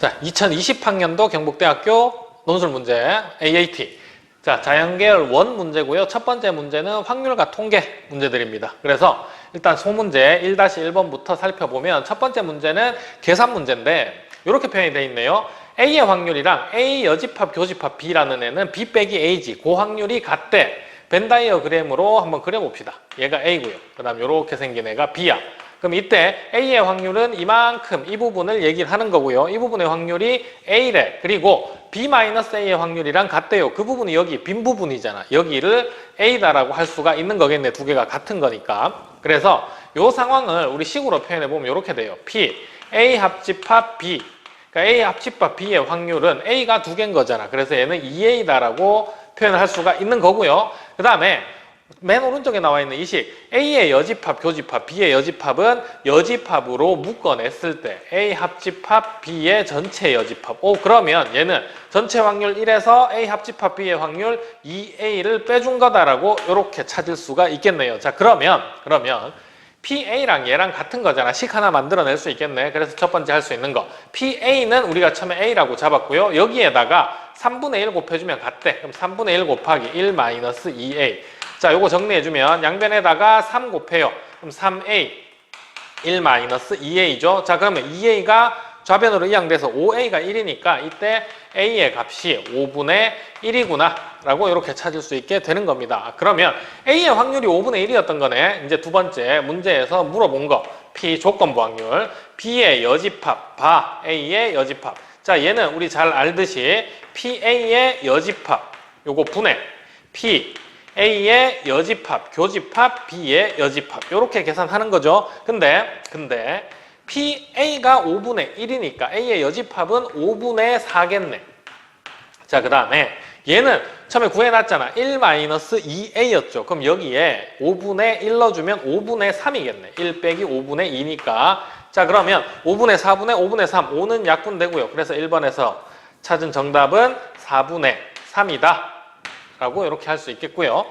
자, 2020학년도 경북대학교 논술 문제 AAT. 자, 자연계열 원 문제고요. 첫 번째 문제는 확률과 통계 문제들입니다. 그래서 일단 소문제 1-1번부터 살펴보면 첫 번째 문제는 계산 문제인데 이렇게 표현이 되어 있네요. A의 확률이랑 A 여집합 교집합 B라는 애는 B 빼기 A지. 그 확률이 같대. 벤다이어그램으로 한번 그려봅시다. 얘가 A고요. 그 다음 이렇게 생긴 애가 B야. 그럼 이때 A의 확률은 이만큼 이 부분을 얘기를 하는 거고요. 이 부분의 확률이 A래. 그리고 B-A의 확률이랑 같대요. 그 부분이 여기 빈 부분이잖아. 여기를 A다라고 할 수가 있는 거겠네. 두 개가 같은 거니까. 그래서 이 상황을 우리 식으로 표현해보면 이렇게 돼요. P, A 합집합 B. 그러니까 A 합집합 B의 확률은 A가 두 개인 거잖아. 그래서 얘는 2A다라고 표현을 할 수가 있는 거고요. 그 다음에 맨 오른쪽에 나와 있는 이 식 A의 여집합, 교집합, B의 여집합은 여집합으로 묶어냈을 때 A 합집합 B의 전체 여집합. 그러면 얘는 전체 확률 1에서 A 합집합 B의 확률 2A를 빼준 거다라고 이렇게 찾을 수가 있겠네요. 자, 그러면 PA랑 얘랑 같은 거잖아. 식 하나 만들어낼 수 있겠네. 그래서 첫 번째 할 수 있는 거. PA는 우리가 처음에 A라고 잡았고요. 여기에다가 3분의 1 곱해주면 같대. 그럼 3분의 1 곱하기 1 마이너스 2A. 자, 요거 정리해주면 양변에다가 3 곱해요. 그럼 3A 1 마이너스 2A죠. 자, 그러면 2A가 좌변으로 이항돼서 5A가 1이니까 이때 A의 값이 5분의 1이구나 라고 이렇게 찾을 수 있게 되는 겁니다. 그러면 A의 확률이 5분의 1이었던 거네. 이제 두 번째 문제에서 물어본 거 P 조건부 확률 B의 여집합 바 A의 여집합. 자, 얘는 우리 잘 알듯이 PA의 여집합 요거 분해 P A의 여집합, 교집합, B의 여집합 이렇게 계산하는 거죠. 근데 PA가 5분의 1이니까 A의 여집합은 5분의 4겠네. 자, 그 다음에 얘는 처음에 구해놨잖아. 1-2A였죠. 그럼 여기에 5분의 1 넣어주면 5분의 3이겠네. 1 빼기 5분의 2니까. 자, 그러면 5분의 4분의 5분의 3. 5는 약분되고요. 그래서 1번에서 찾은 정답은 4분의 3이다. 라고 이렇게 할 수 있겠고요.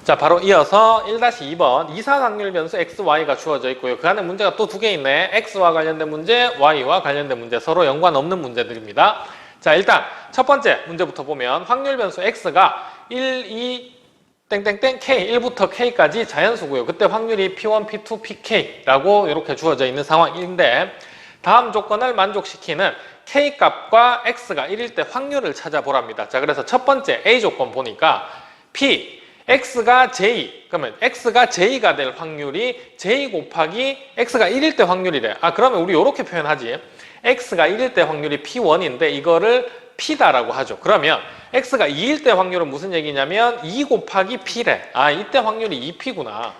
자, 바로 이어서 1-2번 이산확률 변수 XY가 주어져 있고요. 그 안에 문제가 또 두 개 있네. X와 관련된 문제, Y와 관련된 문제. 서로 연관 없는 문제들입니다. 자, 일단 첫 번째 문제부터 보면 확률 변수 X가 1, 2, 땡땡땡 K, 1부터 K까지 자연수고요. 그때 확률이 P1, P2, PK라고 이렇게 주어져 있는 상황인데 다음 조건을 만족시키는 K값과 X가 1일 때 확률을 찾아보랍니다. 자, 그래서 첫 번째 A 조건 보니까 P, X가 J, 그러면 X가 J가 될 확률이 J 곱하기 X가 1일 때 확률이래. 그러면 우리 이렇게 표현하지. X가 1일 때 확률이 P1인데 이거를 P다라고 하죠. 그러면 X가 2일 때 확률은 무슨 얘기냐면 2 곱하기 P래. 이때 확률이 2P구나.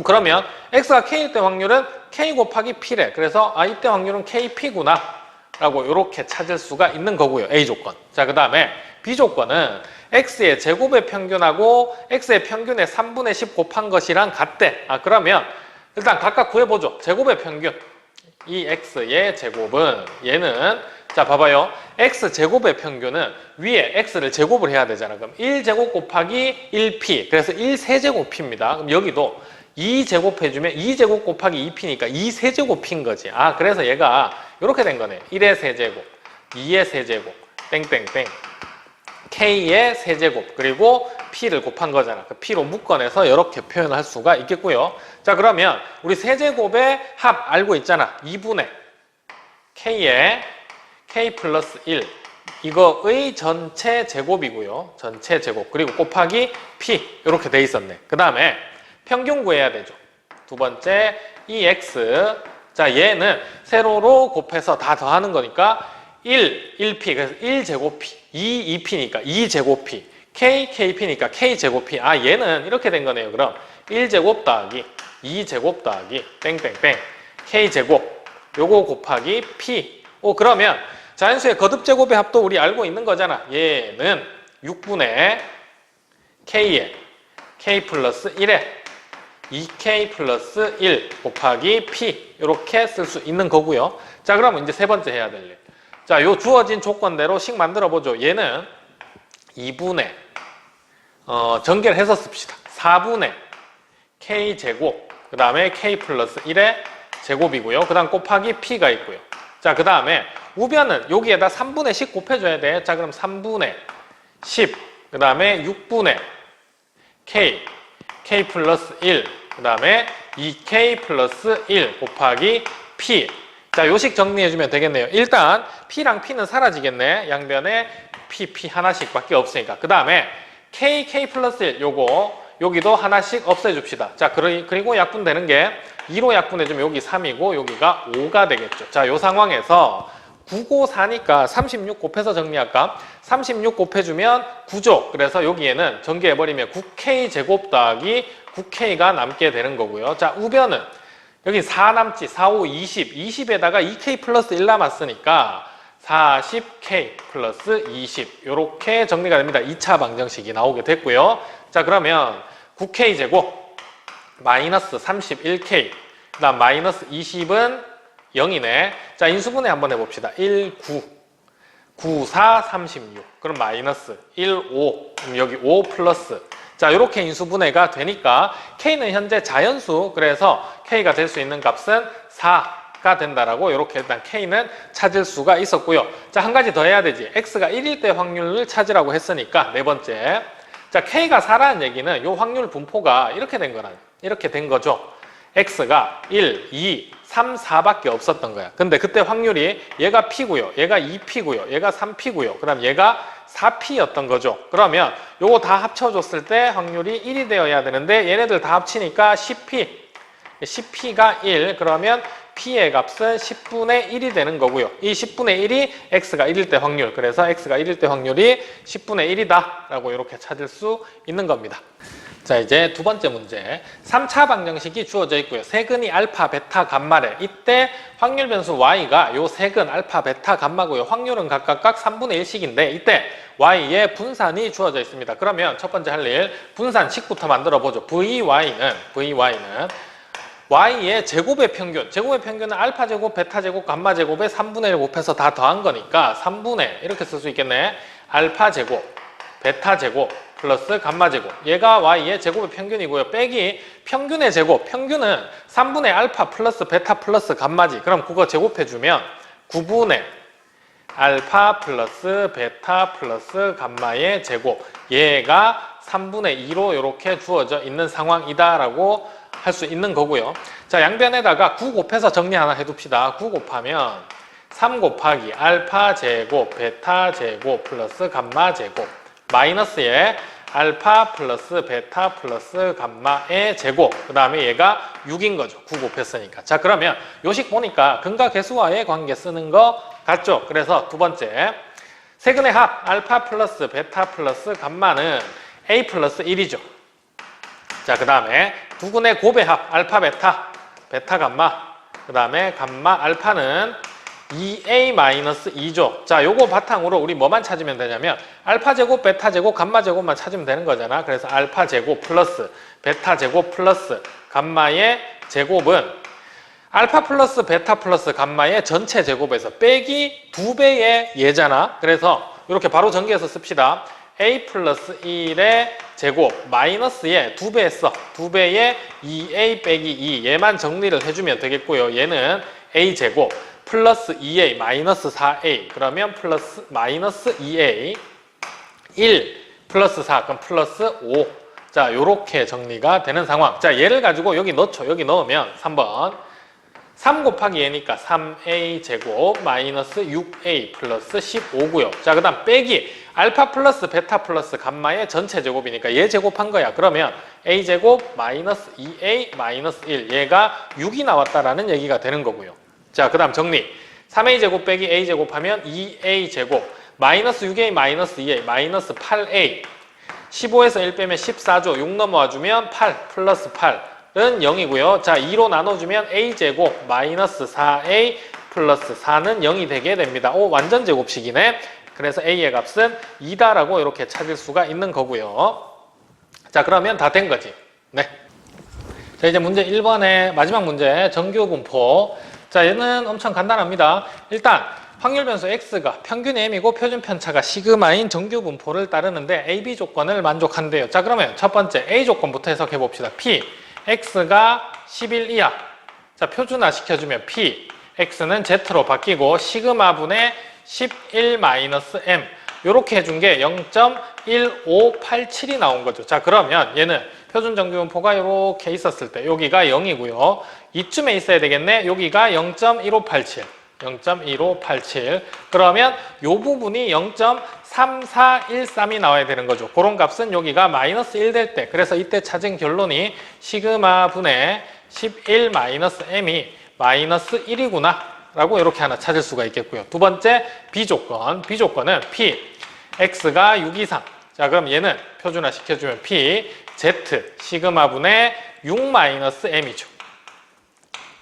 그러면 X가 K일 때 확률은 K 곱하기 P래. 그래서 이때 확률은 KP구나 라고 이렇게 찾을 수가 있는 거고요. A 조건. 자, 그 다음에 B 조건은 X의 제곱의 평균하고 X의 평균의 3분의 10 곱한 것이랑 같대. 그러면 일단 각각 구해보죠. 제곱의 평균. 이 X의 제곱은 얘는 자, 봐봐요. X 제곱의 평균은 위에 X를 제곱을 해야 되잖아. 그럼 1제곱 곱하기 1P. 그래서 1세제곱P입니다. 그럼 여기도 2제곱 해주면 2제곱 곱하기 2P니까 2세제곱P인 거지. 그래서 얘가 이렇게 된 거네. 1의 세제곱, 2의 세제곱, 땡땡땡. K의 세제곱, 그리고 P를 곱한 거잖아. 그 P로 묶어내서 이렇게 표현을 할 수가 있겠고요. 자, 그러면 우리 세제곱의 합 알고 있잖아. 2분의 K의 K 플러스 1. 이거의 전체 제곱이고요. 전체 제곱. 그리고 곱하기 P. 이렇게 돼 있었네. 그 다음에 평균 구해야 되죠. 두 번째, 이 X. 자, 얘는 세로로 곱해서 다 더하는 거니까 1P. 그래서 1제곱P. 2P니까 2제곱P. KP니까 K제곱P. 얘는 이렇게 된 거네요. 그럼 1제곱 더하기 2제곱 더하기 땡땡땡. K제곱. 요거 곱하기 P. 그러면 자연수의 거듭제곱의 합도 우리 알고 있는 거잖아. 얘는 6분의 K에 K 플러스 1에 2K 플러스 1 곱하기 P 이렇게 쓸 수 있는 거고요. 자, 그러면 이제 세 번째 해야 될 일. 자, 요 주어진 조건대로 식 만들어 보죠. 얘는 2분의 전개를 해서 씁시다. 4분의 K제곱 그 다음에 K 플러스 1의 제곱이고요. 그 다음 곱하기 P가 있고요. 자, 그 다음에 우변은 여기에다 3분의 10 곱해줘야 돼. 자, 그럼 3분의 10, 그 다음에 6분의 K, K 플러스 1, 그 다음에 2K 플러스 1 곱하기 P. 자, 요식 정리해주면 되겠네요. 일단 P랑 P는 사라지겠네. 양변에 P 하나씩 밖에 없으니까. 그 다음에 K, K 플러스 1 요거 여기도 하나씩 없애줍시다. 자, 그리고 약분되는 게 2로 약분해주면 여기 3이고 여기가 5가 되겠죠. 자, 요 상황에서 9, 9, 4니까 36 곱해서 정리할까? 36 곱해주면 9죠. 그래서 여기에는 전개해버리면 9K 제곱 더하기 9K가 남게 되는 거고요. 자, 우변은 여기 4 남지. 4, 5, 20. 20에다가 2K 플러스 1 남았으니까 40K 플러스 20. 이렇게 정리가 됩니다. 2차 방정식이 나오게 됐고요. 자, 그러면 9K 제곱 마이너스 31K 그 다음 마이너스 20은 0이네. 자, 인수분해 한번 해봅시다. 1, 9 9, 4, 36 그럼 마이너스 1, 5 그럼 여기 5 플러스. 자, 이렇게 인수분해가 되니까 K는 현재 자연수. 그래서 K가 될 수 있는 값은 4가 된다라고 이렇게 일단 K는 찾을 수가 있었고요. 자, 한 가지 더 해야 되지. X가 1일 때 확률을 찾으라고 했으니까 네 번째. 자, K가 4라는 얘기는 이 확률 분포가 이렇게 된 거죠. X가 1, 2, 3, 4밖에 없었던 거야. 근데 그때 확률이 얘가 P고요. 얘가 2P고요. 얘가 3P고요. 그 다음 얘가 4P였던 거죠. 그러면 요거 다 합쳐줬을 때 확률이 1이 되어야 되는데 얘네들 다 합치니까 10P. 10P가 1. 그러면 P의 값은 10분의 1이 되는 거고요. 이 10분의 1이 X가 1일 때 확률. 그래서 X가 1일 때 확률이 10분의 1이다 라고 이렇게 찾을 수 있는 겁니다. 자, 이제 두 번째 문제. 3차 방정식이 주어져 있고요. 세근이 알파, 베타, 감마래. 이때 확률 변수 Y가 요 세근, 알파, 베타, 감마고요. 확률은 각각 3분의 1씩인데 이때 Y의 분산이 주어져 있습니다. 그러면 첫 번째 할 일 분산식부터 만들어 보죠. VY는 Y의 제곱의 평균. 제곱의 평균은 알파 제곱, 베타 제곱, 감마 제곱에 3분의 1 곱해서 다 더한 거니까 3분의 이렇게 쓸 수 있겠네. 알파 제곱, 베타 제곱 플러스 감마 제곱. 얘가 Y의 제곱의 평균이고요. 빼기 평균의 제곱. 평균은 3분의 알파 플러스 베타 플러스 감마지. 그럼 그거 제곱해주면 9분의 알파 플러스 베타 플러스 감마의 제곱. 얘가 3분의 2로 이렇게 주어져 있는 상황이다라고 할 수 있는 거고요. 자, 양변에다가 9 곱해서 정리 하나 해둡시다. 9 곱하면 3 곱하기 알파 제곱 베타 제곱 플러스 감마 제곱 마이너스에 알파 플러스 베타 플러스 감마의 제곱. 그 다음에 얘가 6인 거죠. 9 곱했으니까. 자, 그러면 요식 보니까 근과 계수와의 관계 쓰는 거 같죠? 그래서 두 번째 세근의 합 알파 플러스 베타 플러스 감마는 A 플러스 1이죠. 자, 그 다음에 두근의 곱의 합 알파 베타, 베타 감마, 그 다음에 감마 알파는 2A-2죠. 자, 요거 바탕으로 우리 뭐만 찾으면 되냐면 알파 제곱, 베타 제곱, 감마 제곱만 찾으면 되는 거잖아. 그래서 알파 제곱 플러스 베타 제곱 플러스 감마의 제곱은 알파 플러스 베타 플러스 감마의 전체 제곱에서 빼기 2배의 얘잖아. 그래서 이렇게 바로 전개해서 씁시다. A 플러스 1의 제곱 마이너스에 2배 했어. 2배의 2A 빼기 2 얘만 정리를 해주면 되겠고요. 얘는 A 제곱 플러스 2A 마이너스 4A 그러면 플러스 마이너스 2A 1 플러스 4 그럼 플러스 5. 자, 요렇게 정리가 되는 상황. 자, 얘를 가지고 여기 넣죠. 여기 넣으면 3번 3 곱하기 얘니까 3A 제곱 마이너스 6A 플러스 15고요. 자, 그 다음 빼기 알파 플러스 베타 플러스 감마의 전체 제곱이니까 얘 제곱한 거야. 그러면 A 제곱 마이너스 2A 마이너스 1 얘가 6이 나왔다라는 얘기가 되는 거고요. 자, 그 다음 정리 3A 제곱 빼기 A 제곱하면 2A 제곱 마이너스 6A 마이너스 2A 마이너스 8A 15에서 1 빼면 14죠. 6 넘어와주면 8 플러스 8은 0이고요. 자, 2로 나눠주면 A제곱 마이너스 4A 플러스 4는 0이 되게 됩니다. 오, 완전 제곱식이네. 그래서 A의 값은 2다라고 이렇게 찾을 수가 있는 거고요. 자, 그러면 다 된 거지. 네. 자, 이제 문제 1번의 마지막 문제 정규 분포. 자, 얘는 엄청 간단합니다. 일단 확률 변수 X가 평균 M이고 표준 편차가 시그마인 정규 분포를 따르는데 A, B 조건을 만족한대요. 자, 그러면 첫 번째 A 조건부터 해석해 봅시다. P, X가 11 이하. 자, 표준화 시켜주면 P, x는 z로 바뀌고 시그마분의 11-m 이렇게 해준 게 0.1587이 나온 거죠. 자, 그러면 얘는 표준 정규분포가 이렇게 있었을 때 여기가 0이고요. 이쯤에 있어야 되겠네. 여기가 0.1587. 0.1587. 그러면 이 부분이 0.3413이 나와야 되는 거죠. 그런 값은 여기가 마이너스 1 될 때. 그래서 이때 찾은 결론이 시그마 분의 11-m이 마이너스 1이구나 라고 이렇게 하나 찾을 수가 있겠고요. 두 번째 B조건. B조건은 P, X가 6 이상. 자, 그럼 얘는 표준화 시켜주면 P, Z, 시그마 분의 6-m이죠.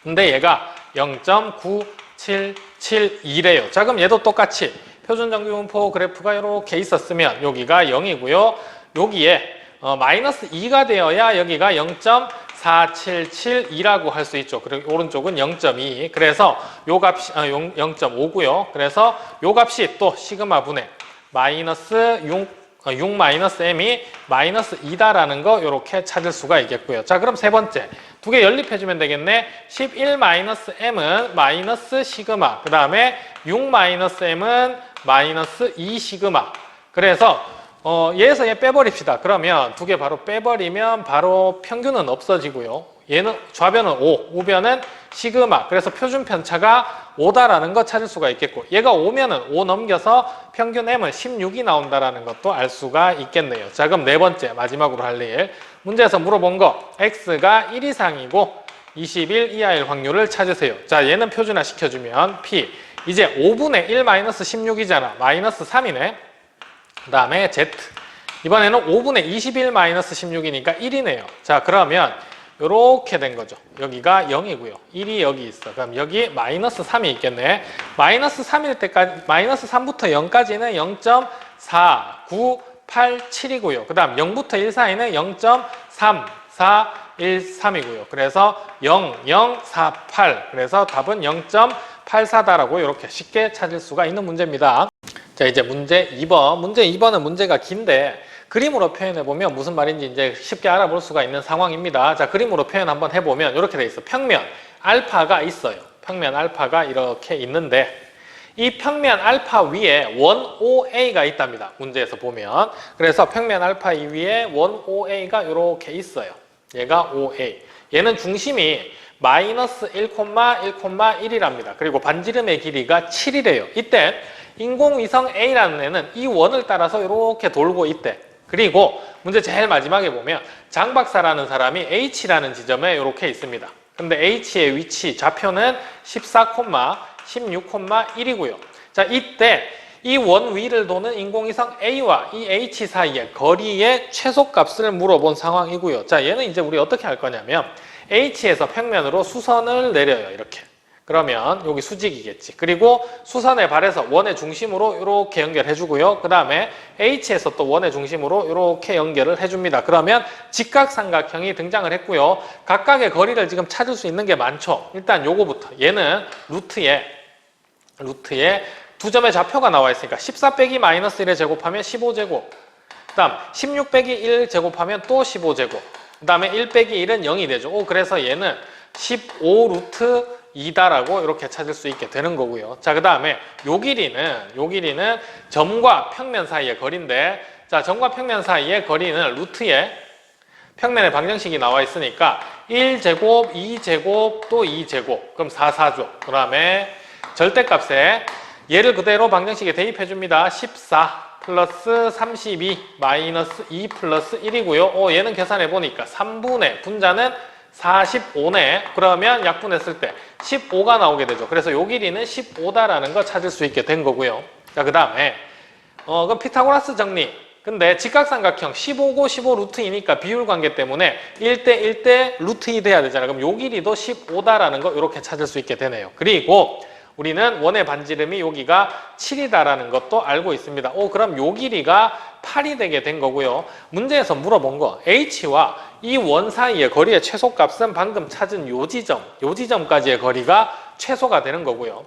근데 얘가 0.9772래요. 자, 그럼 얘도 똑같이 표준 정규분포 그래프가 이렇게 있었으면 여기가 0이고요. 여기에 마이너스 2가 되어야 여기가 0.4772라고 할 수 있죠. 그리고 오른쪽은 0.2. 그래서 요 값이 0.5고요. 그래서 요 값이 또 시그마 분의 마이너스 6-m이 마이너스 2다라는 거 이렇게 찾을 수가 있겠고요. 자, 그럼 세 번째 두 개 연립해주면 되겠네. 11-m은 마이너스 시그마, 그 다음에 6-m은 마이너스 2 시그마. 그래서 얘에서 얘 빼버립시다. 그러면 두 개 바로 빼버리면 바로 평균은 없어지고요. 얘는 좌변은 5, 우변은 시그마. 그래서 표준 편차가 5다라는 거 찾을 수가 있겠고, 얘가 5면은 5 넘겨서 평균 m은 16이 나온다라는 것도 알 수가 있겠네요. 자, 그럼 네 번째 마지막으로 할 일. 문제에서 물어본 거 x가 1 이상이고 21 이하일 확률을 찾으세요. 자, 얘는 표준화 시켜주면 p. 이제 5분의 1-16이잖아. 마이너스 3이네. 그 다음에 z. 이번에는 5분의 21-16이니까 1이네요. 자, 그러면 이렇게 된 거죠. 여기가 0이고요. 1이 여기 있어. 그럼 여기 마이너스 3이 있겠네. 마이너스 3일 때까지, 마이너스 3부터 0까지는 0.4987이고요. 그 다음 0부터 1 사이는 0.3413이고요. 그래서 0048. 그래서 답은 0.84다라고 이렇게 쉽게 찾을 수가 있는 문제입니다. 자, 이제 문제 2번. 문제 2번은 문제가 긴데 그림으로 표현해보면 무슨 말인지 이제 쉽게 알아볼 수가 있는 상황입니다. 자, 그림으로 표현 한번 해보면 이렇게 돼 있어. 평면 알파가 있어요. 평면 알파가 이렇게 있는데 이 평면 알파 위에 원 OA가 있답니다. 문제에서 보면. 그래서 평면 알파 위에 원 OA가 이렇게 있어요. 얘가 OA. 얘는 중심이 마이너스 1,1,1이랍니다. 그리고 반지름의 길이가 7이래요. 이때 인공위성 A라는 애는 이 원을 따라서 이렇게 돌고 있대. 그리고 문제 제일 마지막에 보면 장 박사라는 사람이 H라는 지점에 이렇게 있습니다. 근데 H의 위치 좌표는 14,16,1이고요. 자, 이때 이 원 위를 도는 인공위성 A와 이 H 사이의 거리의 최소값을 물어본 상황이고요. 자, 얘는 이제 우리 어떻게 할 거냐면 H에서 평면으로 수선을 내려요. 이렇게. 그러면 여기 수직이겠지. 그리고 수선의 발에서 원의 중심으로 이렇게 연결해 주고요. 그 다음에 H에서 또 원의 중심으로 이렇게 연결을 해줍니다. 그러면 직각삼각형이 등장을 했고요. 각각의 거리를 지금 찾을 수 있는 게 많죠. 일단 요거부터. 얘는 루트에 두 점의 좌표가 나와 있으니까 14 빼기 마이너스 1에 제곱하면 15제곱. 그 다음 16 빼기 1 제곱하면 또 15제곱. 그 다음에 1 빼기 1은 0이 되죠. 그래서 얘는 15 루트 2다라고 이렇게 찾을 수 있게 되는 거고요. 자, 그 다음에 요 길이는 점과 평면 사이의 거리인데, 자, 점과 평면 사이의 거리는 루트에 평면의 방정식이 나와 있으니까 1제곱, 2제곱, 또 2제곱. 그럼 4, 4죠. 그 다음에 절대값에 얘를 그대로 방정식에 대입해 줍니다. 14 플러스 32 마이너스 2 플러스 1이고요. 얘는 계산해 보니까 3분의 분자는 45네. 그러면 약분했을 때 15가 나오게 되죠. 그래서 요 길이는 15다라는 거 찾을 수 있게 된 거고요. 자, 그 다음에 그럼 피타고라스 정리. 근데 직각삼각형 15고 15 루트이니까 비율 관계 때문에 1대 1대 루트 2 돼야 되잖아요. 그럼 요 길이도 15다라는 거 이렇게 찾을 수 있게 되네요. 그리고 우리는 원의 반지름이 여기가 7이다라는 것도 알고 있습니다. 그럼 요 길이가 8이 되게 된 거고요. 문제에서 물어본 거 H와 이 원 사이의 거리의 최소값은 방금 찾은 요 지점까지의 거리가 최소가 되는 거고요.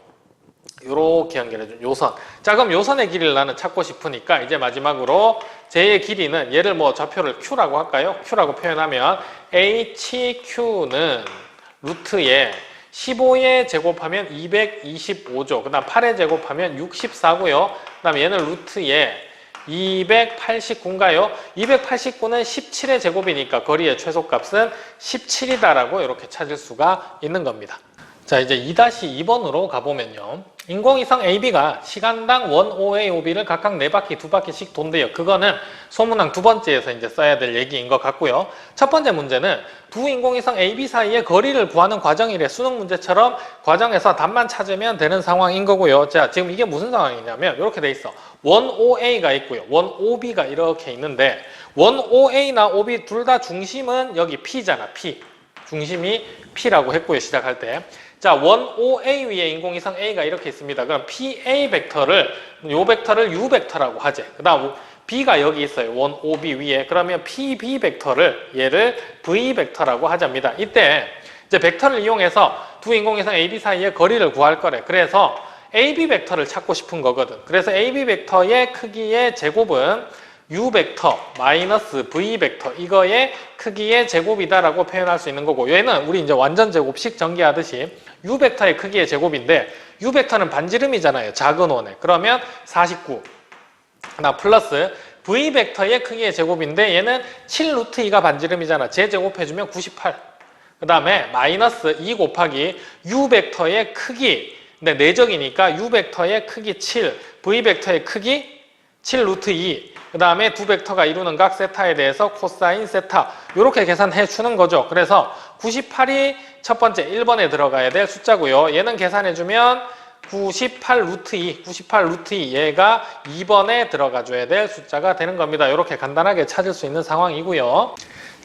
요렇게 연결해준 요선. 자, 그럼 요선의 길이를 나는 찾고 싶으니까 이제 마지막으로 제 길이는 얘를 뭐 좌표를 Q라고 할까요? Q라고 표현하면 HQ는 루트에 15에 제곱하면 225죠. 그 다음 8에 제곱하면 64고요. 그 다음 얘는 루트에 289인가요? 289는 17의 제곱이니까 거리의 최소값은 17이다라고 이렇게 찾을 수가 있는 겁니다. 자, 이제 2-2번으로 가보면요. 인공위성 AB가 시간당 1OA, OB를 각각 4바퀴, 2바퀴씩 돈대요. 그거는 소문항 두 번째에서 이제 써야 될 얘기인 것 같고요. 첫 번째 문제는 두 인공위성 AB 사이의 거리를 구하는 과정이래. 수능 문제처럼 과정에서 답만 찾으면 되는 상황인 거고요. 자, 지금 이게 무슨 상황이냐면 이렇게 돼 있어. 1OA가 있고요. 1OB가 이렇게 있는데 1OA나 OB 둘 다 중심은 여기 P잖아. P. 중심이 P라고 했고요. 시작할 때. 자, 1OA 위에 인공위성 A가 이렇게 있습니다. 그럼 PA 벡터를, 요 벡터를 U 벡터라고 하지. 그 다음 B가 여기 있어요. 1OB 위에. 그러면 PB 벡터를 얘를 V 벡터라고 하자입니다. 이때 이제 벡터를 이용해서 두 인공위성 AB 사이의 거리를 구할 거래. 그래서 AB 벡터를 찾고 싶은 거거든. 그래서 AB 벡터의 크기의 제곱은 U 벡터 마이너스 V 벡터 이거의 크기의 제곱이다라고 표현할 수 있는 거고, 얘는 우리 이제 완전 제곱식 전개하듯이 U 벡터의 크기의 제곱인데 U 벡터는 반지름이잖아요. 작은 원에. 그러면 49. 나 플러스 V 벡터의 크기의 제곱인데 얘는 7루트 2가 반지름이잖아. 제제곱해주면 98. 그 다음에 마이너스 2 곱하기 U 벡터의 크기. 근데 내적이니까 U 벡터의 크기 7, V 벡터의 크기 7루트 2. 그 다음에 두 벡터가 이루는 각 세타에 대해서 코사인 세타 이렇게 계산해 주는 거죠. 그래서 98이 첫 번째 1번에 들어가야 될 숫자고요. 얘는 계산해 주면 98 루트 2, 98 루트 2 얘가 2번에 들어가 줘야 될 숫자가 되는 겁니다. 이렇게 간단하게 찾을 수 있는 상황이고요.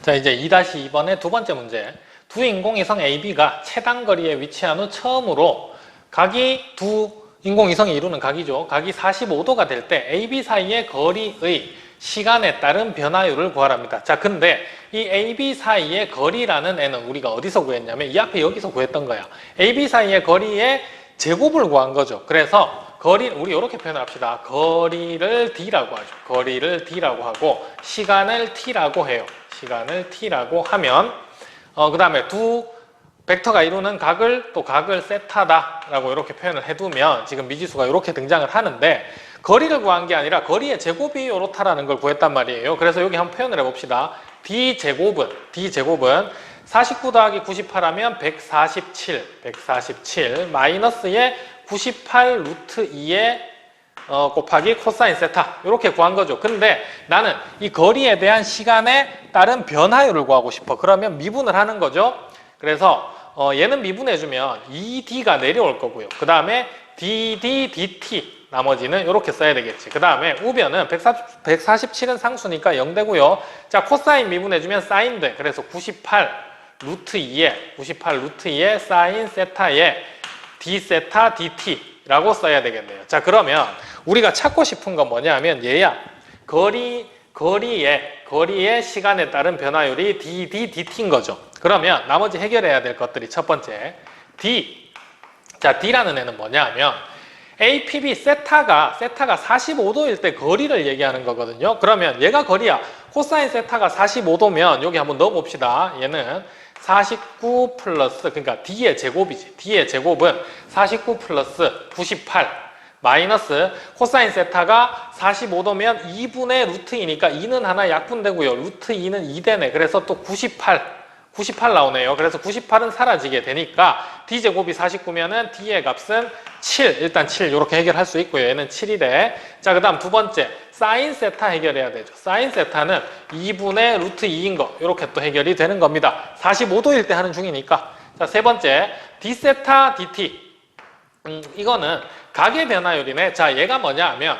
자, 이제 2-2번의 두 번째 문제. 두 인공위성 AB가 최단거리에 위치한 후 처음으로 각이 두 인공위성이 이루는 각이죠. 각이 45도가 될 때 AB 사이의 거리의 시간에 따른 변화율을 구하랍니다. 자, 근데 이 AB 사이의 거리라는 애는 우리가 어디서 구했냐면 이 앞에 여기서 구했던 거야. AB 사이의 거리의 제곱을 구한 거죠. 그래서 거리, 우리 이렇게 표현을 합시다. 거리를 D라고 하죠. 거리를 D라고 하고 시간을 T라고 해요. 시간을 T라고 하면 그 다음에 두 벡터가 이루는 각을 또 각을 세타다라고 이렇게 표현을 해두면 지금 미지수가 이렇게 등장을 하는데 거리를 구한 게 아니라 거리의 제곱이 이렇다라는 걸 구했단 말이에요. 그래서 여기 한번 표현을 해봅시다. D제곱은 49 더하기 98 하면 147 마이너스에 98 루트 2에 곱하기 코사인 세타 이렇게 구한 거죠. 근데 나는 이 거리에 대한 시간에 따른 변화율을 구하고 싶어. 그러면 미분을 하는 거죠. 그래서 얘는 미분해주면 2D가 내려올 거고요. 그 다음에 DD, DT 나머지는 이렇게 써야 되겠지. 그 다음에 우변은 147은 상수니까 0되고요. 자, 코사인 미분해주면 사인 돼. 그래서 98 루트 2에 사인 세타에 D 세타 DT라고 써야 되겠네요. 자, 그러면 우리가 찾고 싶은 건 뭐냐면 얘야. 거리의 시간에 따른 변화율이 DT인 거죠. 그러면 나머지 해결해야 될 것들이 첫 번째 D. 자, D라는 애는 뭐냐 하면 APB 세타가 45도일 때 거리를 얘기하는 거거든요. 그러면 얘가 거리야. 코사인 세타가 45도면 여기 한번 넣어봅시다. 얘는 49 플러스, 그러니까 D의 제곱이지. D의 제곱은 49 플러스 98 마이너스 코사인 세타가 45도면 2분의 루트 2니까 2는 하나 약분되고요. 루트 2는 2되네. 그래서 또 98 나오네요. 그래서 98은 사라지게 되니까 D제곱이 49면은 D의 값은 7. 일단 7 이렇게 해결할 수 있고요. 얘는 7이래. 자, 그 다음 두 번째 사인 세타 해결해야 되죠. 사인 세타는 2분의 루트 2인 거 이렇게 또 해결이 되는 겁니다. 45도일 때 하는 중이니까. 자, 세 번째 D 세타 DT. 이거는 각의 변화율이네. 자, 얘가 뭐냐 하면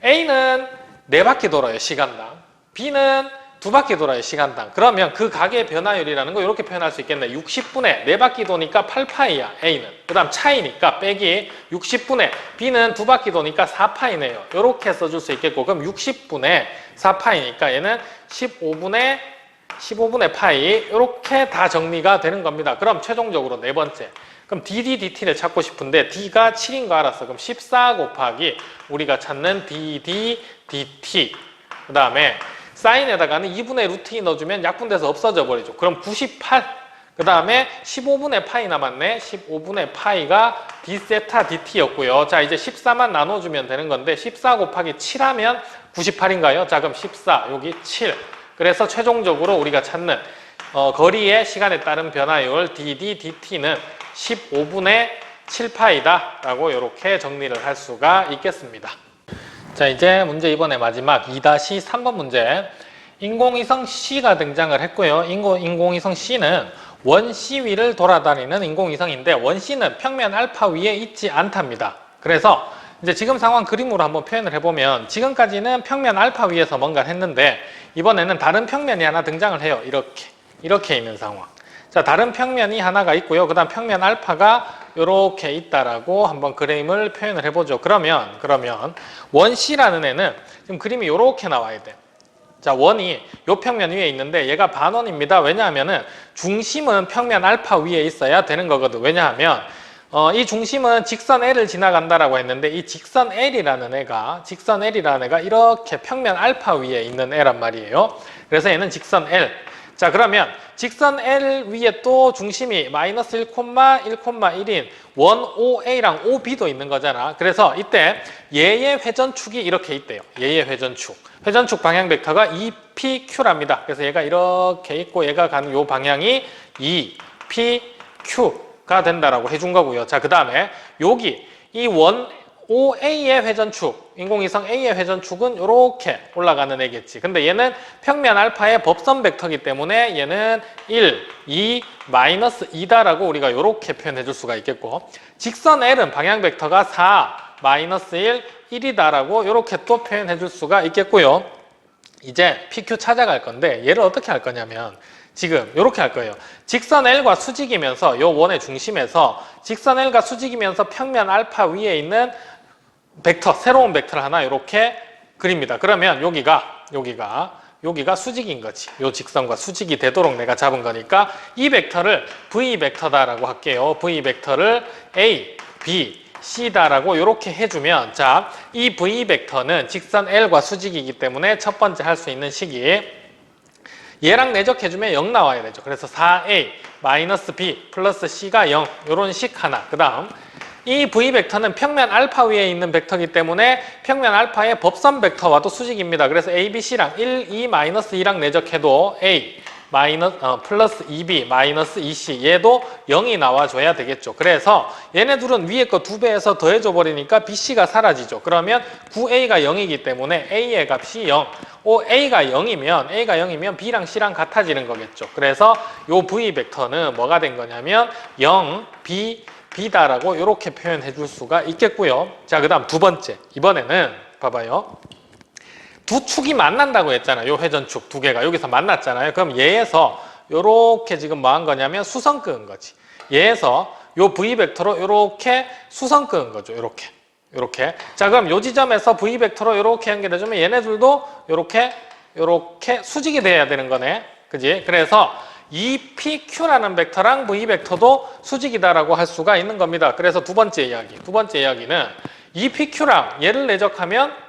A는 4바퀴 돌아요. 시간당. B는 2바퀴 돌아요. 시간당. 그러면 그 각의 변화율이라는 거 이렇게 표현할 수 있겠네. 60분의 4바퀴 도니까 8파이야. A는. 그 다음 차이니까 빼기 60분의 B는 2바퀴 도니까 4파이네요. 이렇게 써줄 수 있겠고 그럼 60분의 4파이니까 얘는 15분의 파이 이렇게 다 정리가 되는 겁니다. 그럼 최종적으로 네 번째. 그럼 DD, DT를 찾고 싶은데 D가 7인 거 알았어. 그럼 14 곱하기 우리가 찾는 DD, DT. 그 다음에 사인에다가는 2분의 루트 2 넣어주면 약분돼서 없어져 버리죠. 그럼 98 그 다음에 15분의 파이 남았네. 15분의 파이가 d 세타 dt였고요. 자, 이제 14만 나눠주면 되는 건데 14 곱하기 7하면 98인가요? 자, 그럼 14, 여기 7. 그래서 최종적으로 우리가 찾는 거리의 시간에 따른 변화율 dd dt는 15분의 7파이다 라고 이렇게 정리를 할 수가 있겠습니다. 자, 이제 문제 이번에 마지막 2-3번 문제. 인공위성 C가 등장을 했고요. 인공위성 C는 원 C 위를 돌아다니는 인공위성인데 원 C는 평면 알파 위에 있지 않답니다. 그래서 이제 지금 상황 그림으로 한번 표현을 해보면 지금까지는 평면 알파 위에서 뭔가를 했는데 이번에는 다른 평면이 하나 등장을 해요. 이렇게 있는 상황. 자, 다른 평면이 하나가 있고요. 그 다음 평면 알파가 이렇게 있다라고 한번 그림을 표현을 해보죠. 그러면 원 C라는 애는 지금 그림이 이렇게 나와야 돼요. 자, 원이 요 평면 위에 있는데 얘가 반원입니다. 왜냐하면은 중심은 평면 알파 위에 있어야 되는 거거든. 왜냐하면 이 중심은 직선 L을 지나간다라고 했는데 이 직선 L이라는 애가 이렇게 평면 알파 위에 있는 애란 말이에요. 그래서 얘는 직선 L. 자, 그러면 직선 L 위에 또 중심이 마이너스 1,1,1인 원 OA랑 OB도 있는 거잖아. 그래서 이때 얘의 회전축이 이렇게 있대요. 얘의 회전축 방향 벡터가 2PQ랍니다. 그래서 얘가 이렇게 있고 얘가 가는 요 방향이 2PQ가 된다라고 해준 거고요. 자, 그 다음에 여기 이 원 OA의 회전축, 인공위성 A의 회전축은 이렇게 올라가는 애겠지. 근데 얘는 평면 알파의 법선 벡터이기 때문에 얘는 1, 2, 마이너스 2다라고 우리가 이렇게 표현해 줄 수가 있겠고, 직선 L은 방향 벡터가 4, 마이너스 1, 1이다라고 이렇게 또 표현해 줄 수가 있겠고요. 이제 PQ 찾아갈 건데 얘를 어떻게 할 거냐면 지금 이렇게 할 거예요. 직선 L과 수직이면서 요 원의 중심에서 직선 L과 수직이면서 평면 알파 위에 있는 벡터, 새로운 벡터를 하나 이렇게 그립니다. 그러면 여기가 수직인 거지. 요 직선과 수직이 되도록 내가 잡은 거니까 이 벡터를 V 벡터다라고 할게요. V 벡터를 A, B, C다라고 이렇게 해주면, 자, 이 V 벡터는 직선 L과 수직이기 때문에 첫 번째 할 수 있는 식이 얘랑 내적해주면 0 나와야 되죠. 그래서 4A 마이너스 B 플러스 C가 0, 이런 식 하나. 그 다음 이 V 벡터는 평면 알파 위에 있는 벡터이기 때문에 평면 알파의 법선 벡터와도 수직입니다. 그래서 A, B, C랑 1, 2, 마이너스 2랑 내적해도 A 플러스 2B 마이너스 2C 얘도 0이 나와줘야 되겠죠. 그래서 얘네 둘은 위에 거 2배에서 더해줘 버리니까 BC가 사라지죠. 그러면 9A가 0이기 때문에 A의 값이 0. A가 0이면 B랑 C랑 같아지는 거겠죠. 그래서 요 V 벡터는 뭐가 된 거냐면 0, B, B다라고 이렇게 표현해 줄 수가 있겠고요. 자, 그 다음 두 번째. 이번에는 봐봐요. 두 축이 만난다고 했잖아요. 요 회전축 두 개가 여기서 만났잖아요. 그럼 얘에서 요렇게 지금 뭐 한 거냐면 수선 끄은 거지. 얘에서 요 V 벡터로 요렇게 수선 끄은 거죠. 요렇게. 자, 그럼 요 지점에서 V 벡터로 요렇게 연결해주면 얘네들도 요렇게 수직이 돼야 되는 거네. 그지? 그래서 이 PQ라는 벡터랑 V 벡터도 수직이다라고 할 수가 있는 겁니다. 그래서 두 번째 이야기는 이 PQ랑 얘를 내적하면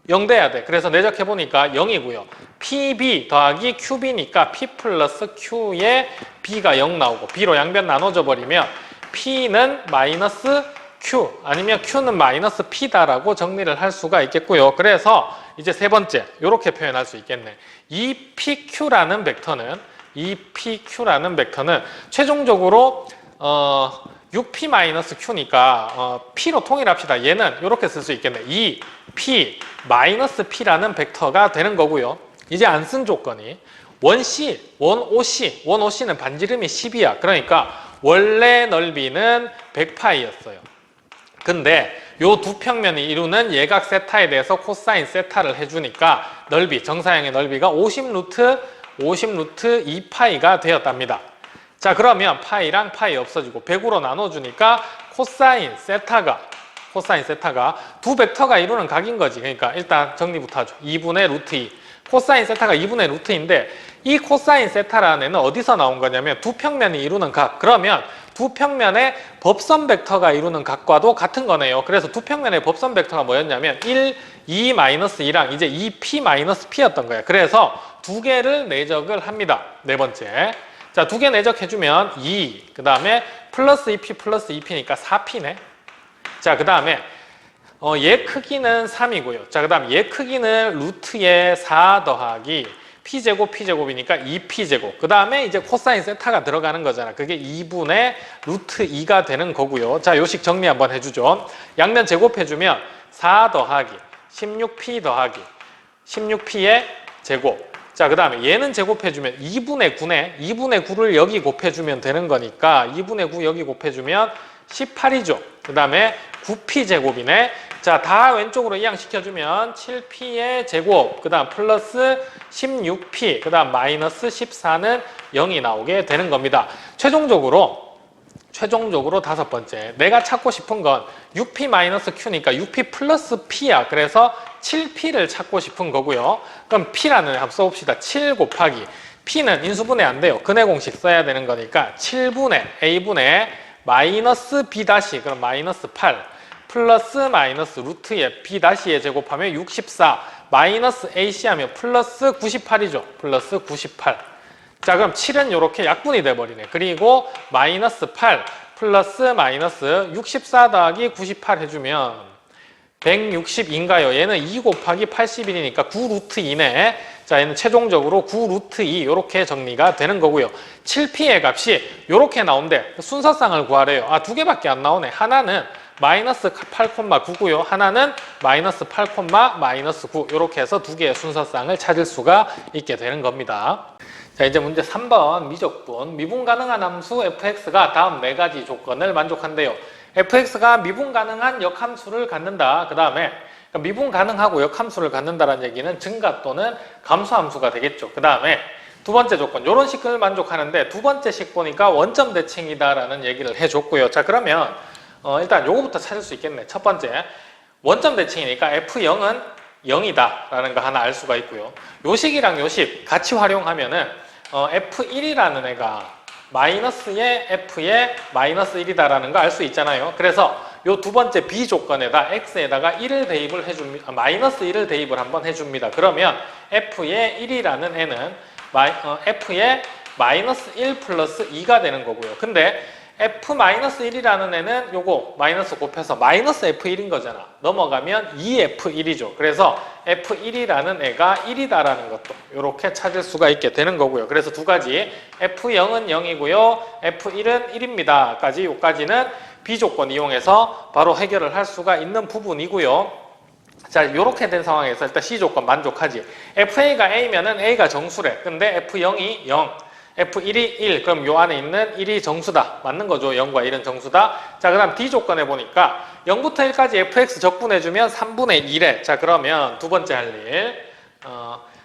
0 돼야 돼. 그래서 내적해보니까 0이고요. PB 더하기 QB니까 P 플러스 Q에 B가 0 나오고 B로 양변 나눠져 버리면 P는 마이너스 Q 아니면 Q는 마이너스 P다라고 정리를 할 수가 있겠고요. 그래서 이제 세 번째 이렇게 표현할 수 있겠네. 이 PQ라는 벡터는 최종적으로 6P-Q니까 P로 통일합시다. 얘는 이렇게 쓸 수 있겠네. 이 P-P라는 벡터가 되는 거고요. 이제 안 쓴 조건이 원 OC는 반지름이 10이야. 그러니까 원래 넓이는 100파이였어요. 근데 요 두 평면이 이루는 예각 세타에 대해서 코사인 세타를 해주니까 정사형의 넓이가 50루트 2파이가 되었답니다. 자, 그러면 파이랑 파이 없어지고 100으로 나눠주니까 코사인 세타가 두 벡터가 이루는 각인 거지. 그러니까 일단 정리부터 하죠. 2분의 루트 2. 코사인 세타가 2분의 루트인데 이 코사인 세타라는 애는 어디서 나온 거냐면 두 평면이 이루는 각. 그러면 두 평면의 법선 벡터가 이루는 각과도 같은 거네요. 그래서 두 평면의 법선 벡터가 뭐였냐면 1, 2, 마이너스 2랑 이제 2P 마이너스 P였던 거예요. 그래서 두 개를 내적을 합니다. 네 번째. 자, 두 개 내적해주면 2, 그 다음에 플러스 2p 플러스 2p니까 4p네. 자, 그 다음에 얘 크기는 3이고요. 자, 그 다음 얘 크기는 루트의 4 더하기 p제곱 p제곱이니까 2p제곱. 그 다음에 이제 코사인 세타가 들어가는 거잖아. 그게 2분의 루트 2가 되는 거고요. 자, 요식 정리 한번 해주죠. 양면 제곱해주면 4 더하기 16p 더하기 16p의 제곱. 자, 그 다음에 얘는 제곱해주면 2분의 9네. 2분의 9를 여기 곱해주면 되는 거니까 2분의 9 여기 곱해주면 18이죠. 그 다음에 9p 제곱이네. 자, 다 왼쪽으로 이항시켜주면 7p의 제곱, 그 다음 플러스 16p, 그 다음 마이너스 14는 0이 나오게 되는 겁니다. 최종적으로 다섯 번째, 내가 찾고 싶은 건 6p-q니까 6p 플러스 p야. 그래서 7p를 찾고 싶은 거고요. 그럼 p라는 합 써봅시다. 7 곱하기 p는 인수분해 안 돼요. 근해 공식 써야 되는 거니까 7분의 a분의 마이너스 b 다시, 그럼 마이너스 8 플러스 마이너스 루트의 b 다시에 제곱하면 64 마이너스 ac 하면 플러스 98이죠. 플러스 98. 자, 그럼 7은 이렇게 약분이 돼버리네. 그리고 마이너스 8 플러스 마이너스 64 더하기 98 해주면 160인가요? 얘는 2 곱하기 81이니까 9 루트 2네. 자, 얘는 최종적으로 9 루트 2 이렇게 정리가 되는 거고요. 7p의 값이 이렇게 나온대. 순서쌍을 구하래요. 아, 두 개밖에 안 나오네. 하나는 마이너스 8,9고요. 하나는 마이너스 8, 마이너스 9 이렇게 해서 두 개의 순서쌍을 찾을 수가 있게 되는 겁니다. 자, 이제 문제 3번 미적분. 미분 가능한 함수 fx가 다음 네 가지 조건을 만족한대요. fx가 미분 가능한 역함수를 갖는다. 그 다음에 미분 가능하고 역함수를 갖는다는 얘기는 증가 또는 감소함수가 되겠죠. 그 다음에 두 번째 조건, 이런 식을 만족하는데 두 번째 식 보니까 원점 대칭이다라는 얘기를 해줬고요. 자, 그러면 일단 요거부터 찾을 수 있겠네. 첫 번째, 원점 대칭이니까 F0은 0이다 라는 거 하나 알 수가 있고요. 요 식이랑 요 식 같이 활용하면은 F1이라는 애가 마이너스의 F의 마이너스 1이다 라는 거 알 수 있잖아요. 그래서 요 두 번째 B 조건에다 X에다가 1을 대입을 해줍니다. 마이너스 1을 대입을 한번 해줍니다. 그러면 F의 1이라는 애는 F의 마이너스 1 플러스 2가 되는 거고요. 근데 F-1이라는 애는 요거 마이너스 곱해서 마이너스 F1인 거잖아. 넘어가면 2F1이죠. 그래서 F1이라는 애가 1이다라는 것도 이렇게 찾을 수가 있게 되는 거고요. 그래서 두 가지, F0은 0이고요. F1은 1입니다. 까지 요까지는 B조건 이용해서 바로 해결을 할 수가 있는 부분이고요. 자, 이렇게 된 상황에서 일단 C조건 만족하지. FA가 A면은 A가 정수래. 근데 F0이 0. F1이 1, 그럼 요 안에 있는 1이 정수다. 맞는 거죠. 0과 1은 정수다. 자, 그 다음 D조건에 보니까 0부터 1까지 fx 적분해주면 3분의 1에. 자, 그러면 두 번째 할 일.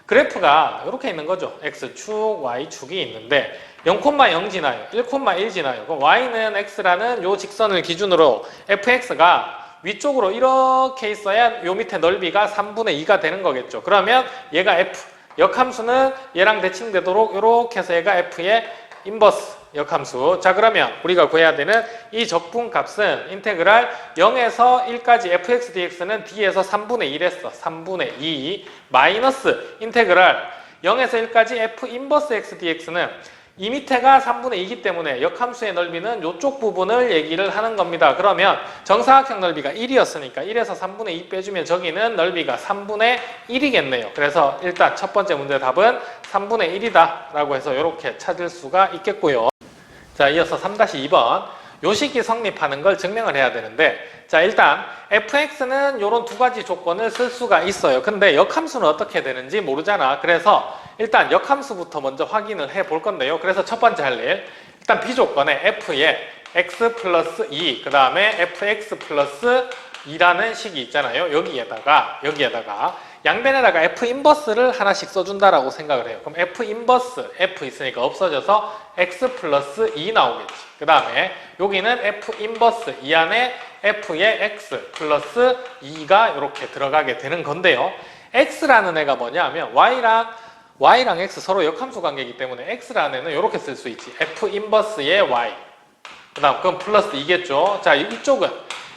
그래프가 이렇게 있는 거죠. X축, Y축이 있는데 0,0 지나요. 1,1 지나요. 그럼 Y는 X라는 요 직선을 기준으로 fx가 위쪽으로 이렇게 있어야 요 밑에 넓이가 3분의 2가 되는 거겠죠. 그러면 얘가 F. 역함수는 얘랑 대칭되도록 이렇게 해서 얘가 F의 인버스 역함수. 자, 그러면 우리가 구해야 되는 이 적분값은 인테그랄 0에서 1까지 fx dx는 d에서 3분의 1 했어. 3분의 2 마이너스 인테그랄 0에서 1까지 f 인버스 x dx는 이 밑에가 3분의 2이기 때문에 역함수의 넓이는 이쪽 부분을 얘기를 하는 겁니다. 그러면 정사각형 넓이가 1이었으니까 1에서 3분의 2 빼주면 저기는 넓이가 3분의 1이겠네요. 그래서 일단 첫 번째 문제 답은 3분의 1이다 라고 해서 이렇게 찾을 수가 있겠고요. 자, 이어서 3-2번. 요식이 성립하는 걸 증명을 해야 되는데, 자, 일단 fx는 이런 두 가지 조건을 쓸 수가 있어요. 근데 역함수는 어떻게 되는지 모르잖아. 그래서 일단 역함수부터 먼저 확인을 해 볼 건데요. 그래서 첫 번째 할 일, 일단 B조건에 f의 x 플러스 2, 그 다음에 fx 플러스 2라는 식이 있잖아요. 여기에다가 양변에다가 f 인버스를 하나씩 써준다라고 생각을 해요. 그럼 f 인버스, f 있으니까 없어져서 x 플러스 2 나오겠지. 그 다음에 여기는 f 인버스, 이 안에 f의 x 플러스 2가 이렇게 들어가게 되는 건데요. x라는 애가 뭐냐 하면 y랑 x 서로 역함수 관계이기 때문에 x라는 애는 이렇게 쓸 수 있지. f 인버스의 y. 그 다음 그럼 플러스 2겠죠. 자, 이쪽은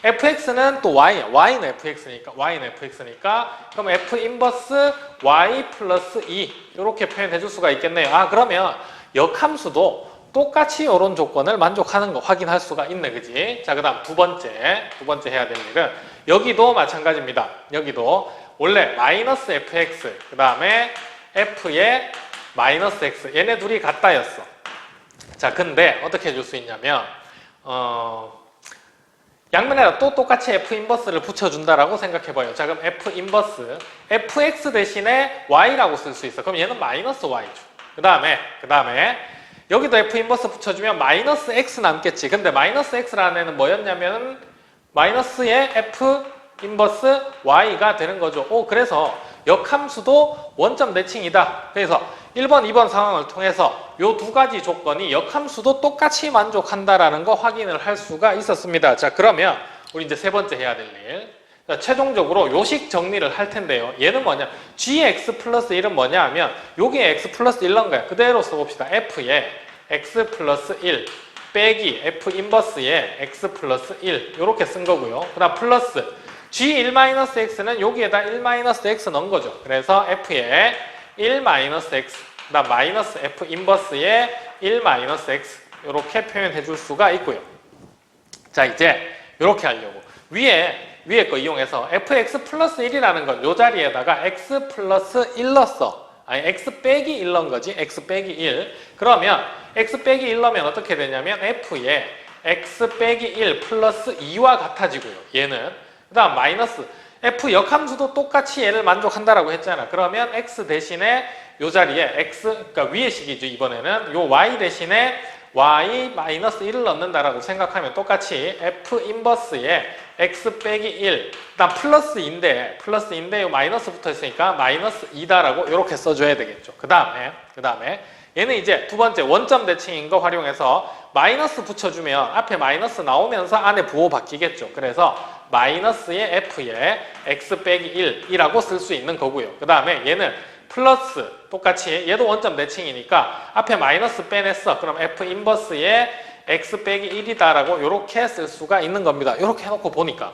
fx는 또 y는 fx니까 그럼 f 인버스 y 플러스 2 이렇게 표현해 줄 수가 있겠네요. 아, 그러면 역함수도 똑같이 이런 조건을 만족하는 거 확인할 수가 있네, 그지? 자, 그 다음 두 번째 해야 될 일은 여기도 마찬가지입니다. 여기도 원래 마이너스 fx, 그 다음에 f의 마이너스 x, 얘네 둘이 같다였어. 자, 근데 어떻게 해줄 수 있냐면 양면에다 또 똑같이 f 인버스를 붙여준다라고 생각해봐요. 자, 그럼 f 인버스 fx 대신에 y라고 쓸 수 있어. 그럼 얘는 마이너스 y죠. 그 다음에 여기도 f 인버스 붙여주면 마이너스 x 남겠지. 근데 마이너스 x라는 애는 뭐였냐면 마이너스의 f 인버스 y가 되는 거죠. 그래서 역함수도 원점 대칭이다. 그래서 1번, 2번 상황을 통해서 이 두 가지 조건이 역함수도 똑같이 만족한다라는 거 확인을 할 수가 있었습니다. 자, 그러면 우리 이제 세 번째 해야 될 일. 자, 최종적으로 요식 정리를 할 텐데요. 얘는 뭐냐? gx 플러스 1은 뭐냐 하면 요게 x 플러스 1 넣은 거야. 그대로 써봅시다. f에 x 플러스 1 빼기 f 인버스에 x 플러스 1 이렇게 쓴 거고요. 그 다음 플러스 g1-x는 여기에다 1-x 넣은 거죠. 그래서 f에 1-x, 그 다음 마이너스 f 인버스에 1-x 이렇게 표현해 줄 수가 있고요. 자, 이제 이렇게 하려고 위에 거 이용해서 fx 플러스 1이라는 건 이 자리에다가 x 플러스 1 넣었어. 아니 x 빼기 1 넣은 거지. x 빼기 1. 그러면 x 빼기 1 넣으면 어떻게 되냐면 f에 x 빼기 1 플러스 2와 같아지고요. 얘는 그 다음 마이너스 f 역함수도 똑같이 얘를 만족한다라고 했잖아. 그러면 x 대신에 요 자리에 x, 그러니까 위의 식이죠. 이번에는 요 y 대신에 y 마이너스 1을 넣는다라고 생각하면 똑같이 f 인버스에 x 빼기 1, 그 다음 플러스인데 요 마이너스 붙어 있으니까 마이너스 2다라고 이렇게 써줘야 되겠죠. 그 다음에 얘는 이제 두 번째 원점 대칭인 거 활용해서 마이너스 붙여주면 앞에 마이너스 나오면서 안에 부호 바뀌겠죠. 그래서 마이너스의 f에 x 빼기 1이라고 쓸 수 있는 거고요. 그 다음에 얘는 플러스 똑같이 얘도 원점 대칭이니까 앞에 마이너스 빼냈어. 그럼 f 인버스에 x 빼기 1이다라고 이렇게 쓸 수가 있는 겁니다. 이렇게 해놓고 보니까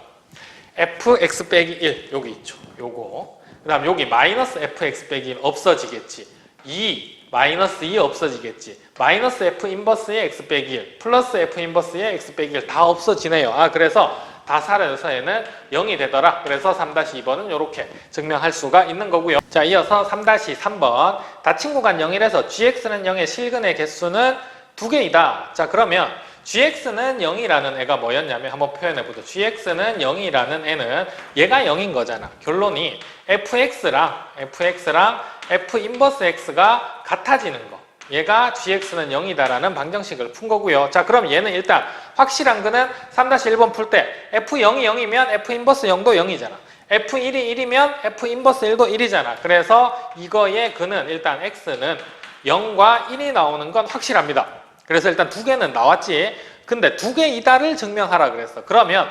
fx 빼기 1 여기 있죠. 요거. 그 다음 여기 마이너스 fx 빼기 1 없어지겠지. 2 마이너스 2 없어지겠지. 마이너스 f 인버스에 x 빼기 1 플러스 f 인버스에 x 빼기 1 다 없어지네요. 그래서 다 사라져서 얘는 0이 되더라. 그래서 3-2번은 이렇게 증명할 수가 있는 거고요. 자, 이어서 3-3번 닫힌 구간 0이라서 gx는 0의 실근의 개수는 2개이다. 자, 그러면 gx는 0이라는 애가 뭐였냐면 한번 표현해보죠. gx는 0이라는 애는 얘가 0인 거잖아. 결론이 fx랑 f 인버스 x가 같아지는 거. 얘가 gx는 0이다라는 방정식을 푼 거고요. 자, 그럼 얘는 일단 확실한 거는 3-1번 풀 때 f0이 0이면 f 인버스 0도 0이잖아. f1이 1이면 f 인버스 1도 1이잖아. 그래서 이거의 그는 일단 x는 0과 1이 나오는 건 확실합니다. 그래서 일단 두 개는 나왔지. 근데 두 개이다를 증명하라 그랬어. 그러면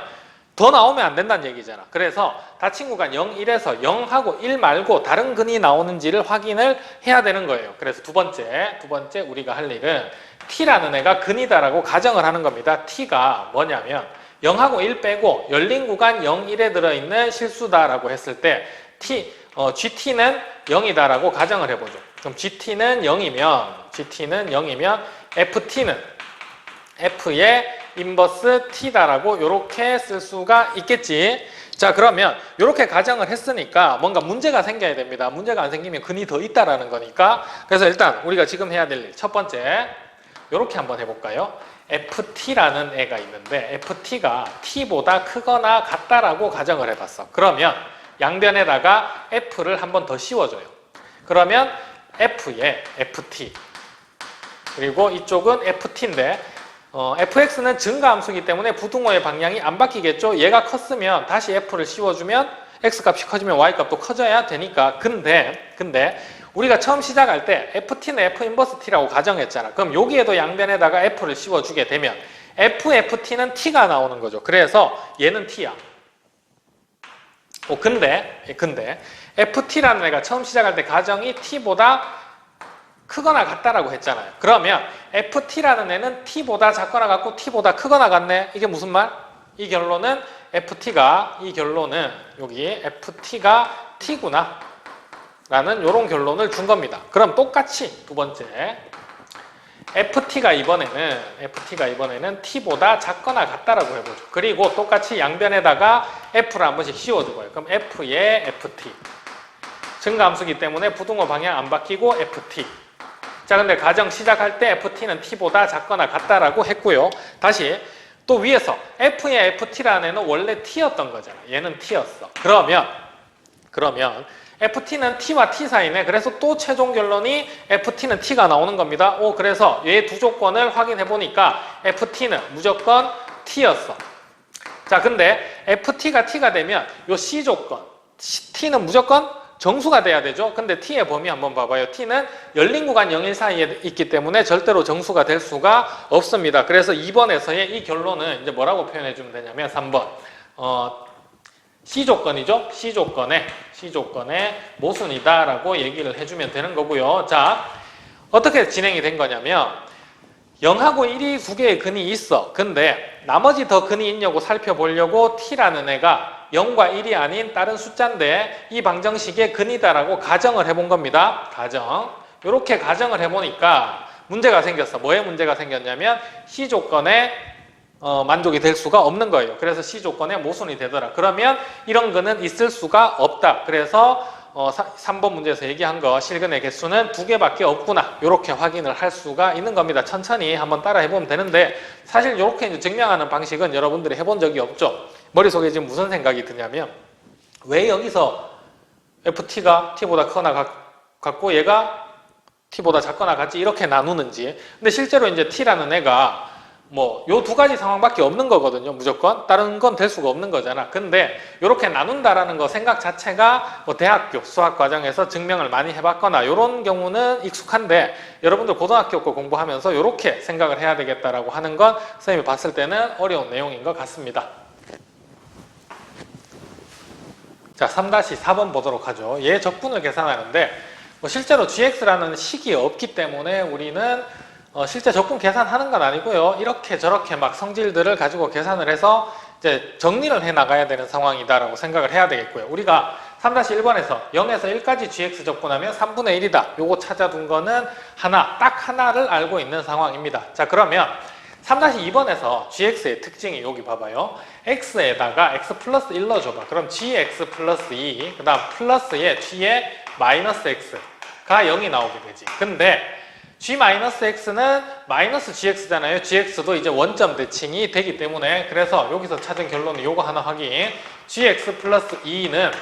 더 나오면 안 된다는 얘기잖아. 그래서 닫힌 구간 0, 1에서 0하고 1 말고 다른 근이 나오는지를 확인을 해야 되는 거예요. 그래서 두 번째 우리가 할 일은 t라는 애가 근이다라고 가정을 하는 겁니다. t가 뭐냐면 0하고 1 빼고 열린 구간 0, 1에 들어있는 실수다라고 했을 때 gt는 0이다라고 가정을 해보죠. 그럼 gt는 0이면 ft는 f의 인버스 t다라고 이렇게 쓸 수가 있겠지. 자, 그러면 이렇게 가정을 했으니까 뭔가 문제가 생겨야 됩니다. 문제가 안 생기면 근이 더 있다라는 거니까. 그래서 일단 우리가 지금 해야 될 일 첫 번째 이렇게 한번 해볼까요? ft라는 애가 있는데 ft가 t보다 크거나 같다라고 가정을 해봤어. 그러면 양변에다가 f를 한번 더 씌워줘요. 그러면 f에 ft 그리고 이쪽은 ft인데 fx는 증가함수이기 때문에 부등호의 방향이 안 바뀌겠죠. 얘가 컸으면 다시 f를 씌워주면 x값이 커지면 y값도 커져야 되니까. 근데 우리가 처음 시작할 때 ft는 f 인버스 t라고 가정했잖아. 그럼 여기에도 양변에다가 f를 씌워주게 되면 ft는 t가 나오는 거죠. 그래서 얘는 t야. 근데 ft라는 애가 처음 시작할 때 가정이 t보다 크거나 같다라고 했잖아요. 그러면 ft라는 애는 t보다 작거나 같고 t보다 크거나 같네. 이게 무슨 말? 이 결론은 여기 ft가 t구나 라는 이런 결론을 준 겁니다. 그럼 똑같이 두 번째 FT가 이번에는 T보다 작거나 같다라고 해보죠. 그리고 똑같이 양변에다가 F를 한 번씩 씌워주고요. 그럼 F에 FT. 증가함수기 때문에 부등호 방향 안 바뀌고 FT. 자, 근데 가정 시작할 때 FT는 T보다 작거나 같다라고 했고요. 다시 또 위에서 F의 FT라는 애는 원래 T였던 거잖아. 얘는 T였어. 그러면 FT는 T와 T 사이네. 그래서 또 최종 결론이 FT는 T가 나오는 겁니다. 그래서 얘 두 조건을 확인해 보니까 FT는 무조건 T였어. 자, 근데 FT가 T가 되면 요 C 조건, T는 무조건 정수가 돼야 되죠. 근데 T의 범위 한번 봐봐요. T는 열린 구간 0, 1 사이에 있기 때문에 절대로 정수가 될 수가 없습니다. 그래서 2번에서의 이 결론은 이제 뭐라고 표현해 주면 되냐면 3번. C 조건이죠. C 조건의 모순이다라고 얘기를 해주면 되는 거고요. 자, 어떻게 진행이 된 거냐면 0하고 1이 두 개의 근이 있어. 근데 나머지 더 근이 있냐고 살펴보려고 T라는 애가 0과 1이 아닌 다른 숫자인데 이 방정식의 근이다라고 가정을 해본 겁니다. 이렇게 가정을 해보니까 문제가 생겼어. 뭐에 문제가 생겼냐면 C 조건에 만족이 될 수가 없는 거예요. 그래서 C 조건에 모순이 되더라. 그러면 이런 근은 있을 수가 없다. 그래서 3번 문제에서 얘기한 거 실근의 개수는 2개밖에 없구나. 이렇게 확인을 할 수가 있는 겁니다. 천천히 한번 따라 해보면 되는데 사실 이렇게 이제 증명하는 방식은 여러분들이 해본 적이 없죠. 머릿속에 지금 무슨 생각이 드냐면 왜 여기서 FT가 T보다 크거나 같고 얘가 T보다 작거나 같지 이렇게 나누는지. 근데 실제로 이제 T라는 애가 요 두 가지 상황밖에 없는 거거든요. 무조건 다른 건 될 수가 없는 거잖아. 근데 이렇게 나눈다라는 거 생각 자체가 대학교 수학 과정에서 증명을 많이 해봤거나 이런 경우는 익숙한데 여러분들 고등학교 거 공부하면서 이렇게 생각을 해야 되겠다라고 하는 건 선생님이 봤을 때는 어려운 내용인 것 같습니다. 자, 3-4번 보도록 하죠. 얘 적분을 계산하는데 실제로 gx라는 식이 없기 때문에 우리는 실제 적분 계산하는 건 아니고요. 이렇게 저렇게 막 성질들을 가지고 계산을 해서 이제 정리를 해 나가야 되는 상황이다라고 생각을 해야 되겠고요. 우리가 3-1번에서 0에서 1까지 gx 적분하면 3분의 1이다. 요거 찾아둔 거는 딱 하나를 알고 있는 상황입니다. 자, 그러면 3-2번에서 gx의 특징이 여기 봐봐요. x에다가 x 플러스 1 넣어줘봐. 그럼 gx 플러스 2, 그 다음 플러스에 g에 마이너스 x가 0이 나오게 되지. 근데 g-x는 마이너스 gx잖아요. gx도 이제 원점 대칭이 되기 때문에 그래서 여기서 찾은 결론은 요거 하나 확인. gx 플러스 2는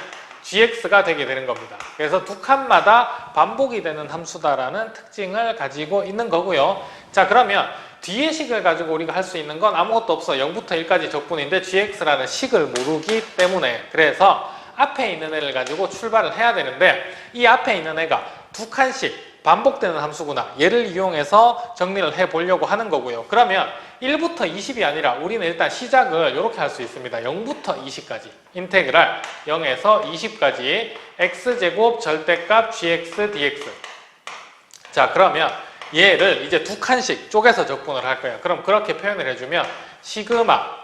gx가 되게 되는 겁니다. 그래서 두 칸마다 반복이 되는 함수다라는 특징을 가지고 있는 거고요. 자, 그러면 뒤의 식을 가지고 우리가 할 수 있는 건 아무것도 없어. 0부터 1까지 적분인데 gx라는 식을 모르기 때문에 그래서 앞에 있는 애를 가지고 출발을 해야 되는데 이 앞에 있는 애가 두 칸씩 반복되는 함수구나. 얘를 이용해서 정리를 해보려고 하는 거고요. 그러면 1부터 20이 아니라 우리는 일단 시작을 이렇게 할 수 있습니다. 0부터 20까지 인테그랄 0에서 20까지 x제곱 절대값 gx dx. 자, 그러면 얘를 이제 두 칸씩 쪼개서 적분을 할 거예요. 그럼 그렇게 표현을 해주면 시그마